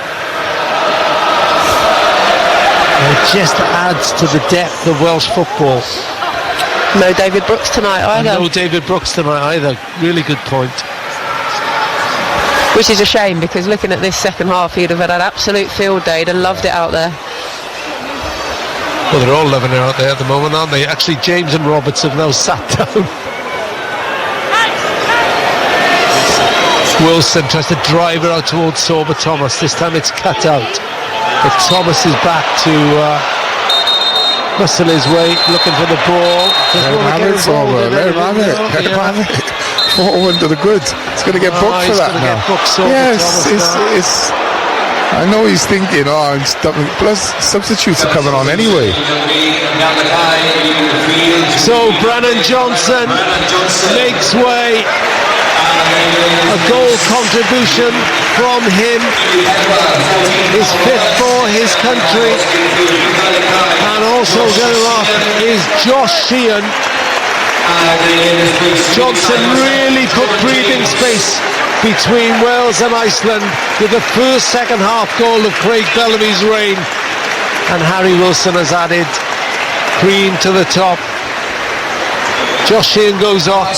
It just adds to the depth of Welsh football. No David Brooks tonight either. No David Brooks tonight either. Really good point. Which is a shame, because looking at this second half, he'd have had an absolute field day. He'd have loved it out there. Well, they're all loving it out there at the moment, aren't they? Actually, James and Roberts have now sat down. Wilson tries to drive it out towards Sorba Thomas. This time it's cut out. But Thomas is back to muscle his way, looking for the ball. Let him have it, Sorba. Let him have it. 4-1 to the good. He's going to get booked for that now. Yes, it's. I know he's thinking, I'm stopping. Plus, substitutes are coming on anyway. So Brennan Johnson makes way. A goal contribution from him. His fifth for his country. And also going off is Josh Sheehan. Johnson really put breathing space between Wales and Iceland with the first second half goal of Craig Bellamy's reign, and Harry Wilson has added Green to the top. Josh Sheehan goes off.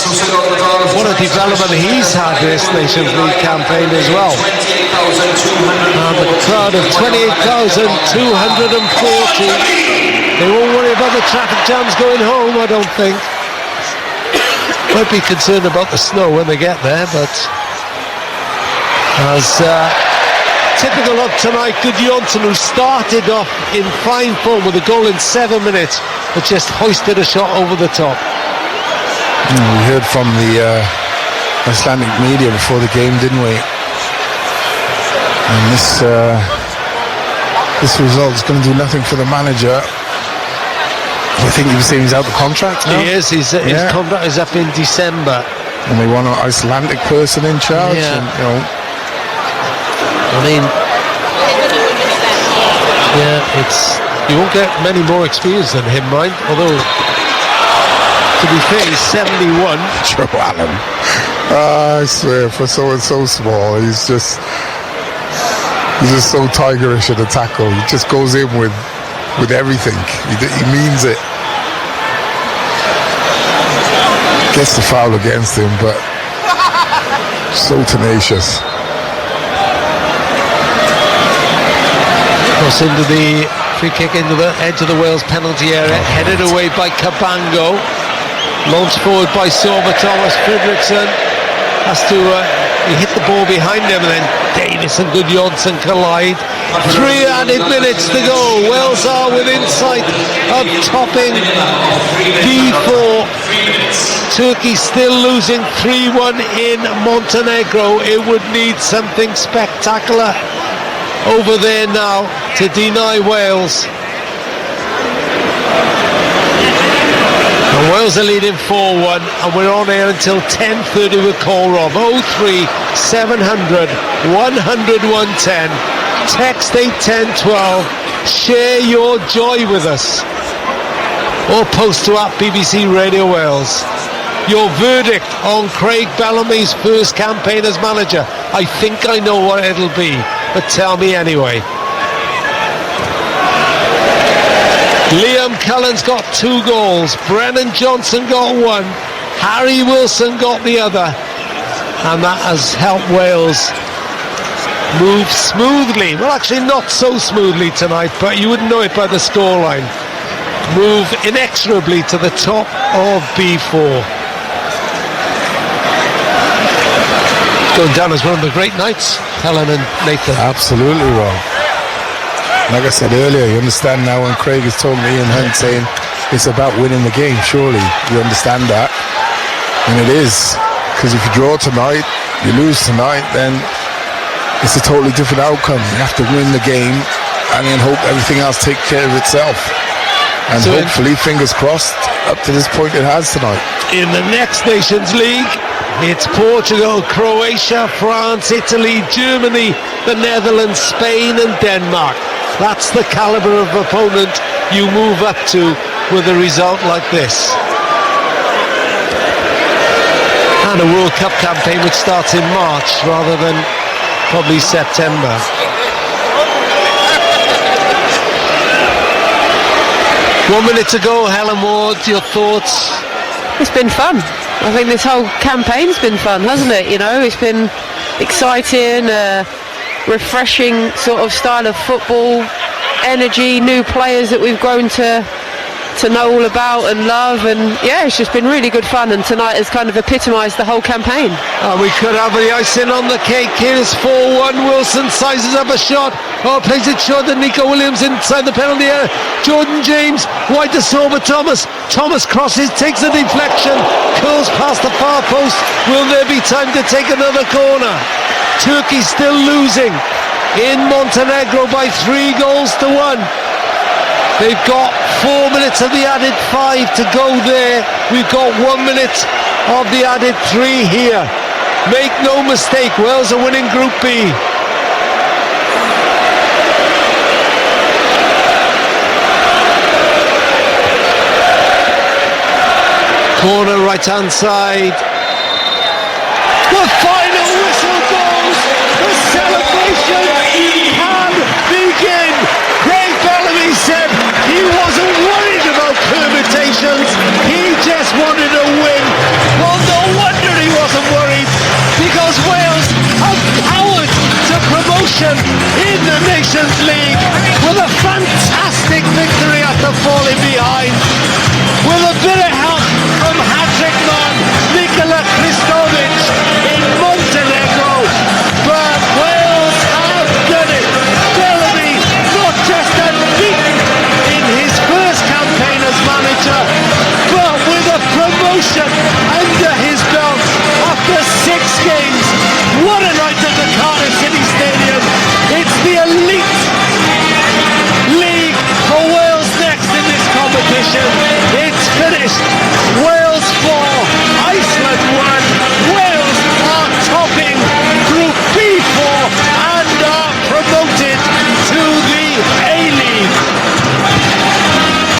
What a development he's had this Nations League campaign as well. And the crowd of 28,240. They won't worry about the traffic jams going home, I don't think. Might be concerned about the snow when they get there, but as typical of tonight, Gudjonsson, who started off in fine form with a goal in 7 minutes, but just hoisted a shot over the top. We heard from the Icelandic media before the game, didn't we? And this result is going to do nothing for the manager. I think he was saying he's out of contract now. He is. His contract is up in December. And they want an Icelandic person in charge. Yeah. And, you know, I mean, yeah, you won't get many more experience than him, mind. Although, to be fair, he's 71. Joe Allen. I swear, for someone so small, he's just so tigerish at the tackle. He just goes in with everything. He means it. Gets the foul against him, but so tenacious. Cross into the free kick into the edge of the Wales penalty area, headed away by Cabango. Launched forward by Sorba Thomas. Fredriksson has to he hit the ball behind him, and then Davis and Gudjonsson collide. 3 added minutes to go. Wales are within sight of topping B4. Turkey still losing 3-1 in Montenegro. It would need something spectacular over there now to deny Wales. And Wales are leading 4-1, and we're on air until 10:30 with Call Rob. 03 700 100 110. Text 81012. Share your joy with us. Or post to BBC Radio Wales. Your verdict on Craig Bellamy's first campaign as manager. I think I know what it'll be, but tell me anyway. Liam Cullen's got 2 goals. Brennan Johnson got 1. Harry Wilson got the other. And that has helped Wales move smoothly. Well, actually not so smoothly tonight, but you wouldn't know it by the scoreline. Move inexorably to the top of B4. Going down as one of the great nights, Helen and Nathan. Absolutely wrong. Like I said earlier, you understand now when Craig has told me and Hunt saying it's about winning the game, surely you understand that. And it is, because if you draw tonight, you lose tonight, then it's a totally different outcome. You have to win the game and then hope everything else takes care of itself. And so hopefully, fingers crossed, up to this point it has tonight. In the next Nations League, it's Portugal, Croatia, France, Italy, Germany, the Netherlands, Spain and Denmark. That's the calibre of opponent you move up to with a result like this. And a World Cup campaign which starts in March rather than probably September. One minute to go, Helen Ward, your thoughts? It's been fun. I think this whole campaign's been fun, hasn't it? You know, it's been exciting, refreshing sort of style of football, energy, new players that we've grown to know all about and love, and yeah, it's just been really good fun, and tonight has kind of epitomised the whole campaign. We could have the icing on the cake. Here's 4-1. Wilson sizes up a shot. Plays it short to Nico Williams inside the penalty area. Jordan James wide to Sorba Thomas. Thomas crosses, takes a deflection, curls past the far post. Will there be time to take another corner? Turkey still losing in Montenegro by 3-1. They've got 4 minutes of the added 5 to go there. We've got 1 minute of the added 3 here. Make no mistake, Wales are winning Group B. Corner right hand side. The final whistle goes. The celebration can begin. Craig Bellamy said he wasn't worried about Nations. He just wanted a win. Well, no wonder he wasn't worried, because Wales have powered to promotion in the Nations League with a fantastic victory after falling behind, with a bit of help from hat-trick man Nikola Kristovic in Montenegro. But Wales have done it. Bellamy not just unbeaten in his first campaign as manager, but with a promotion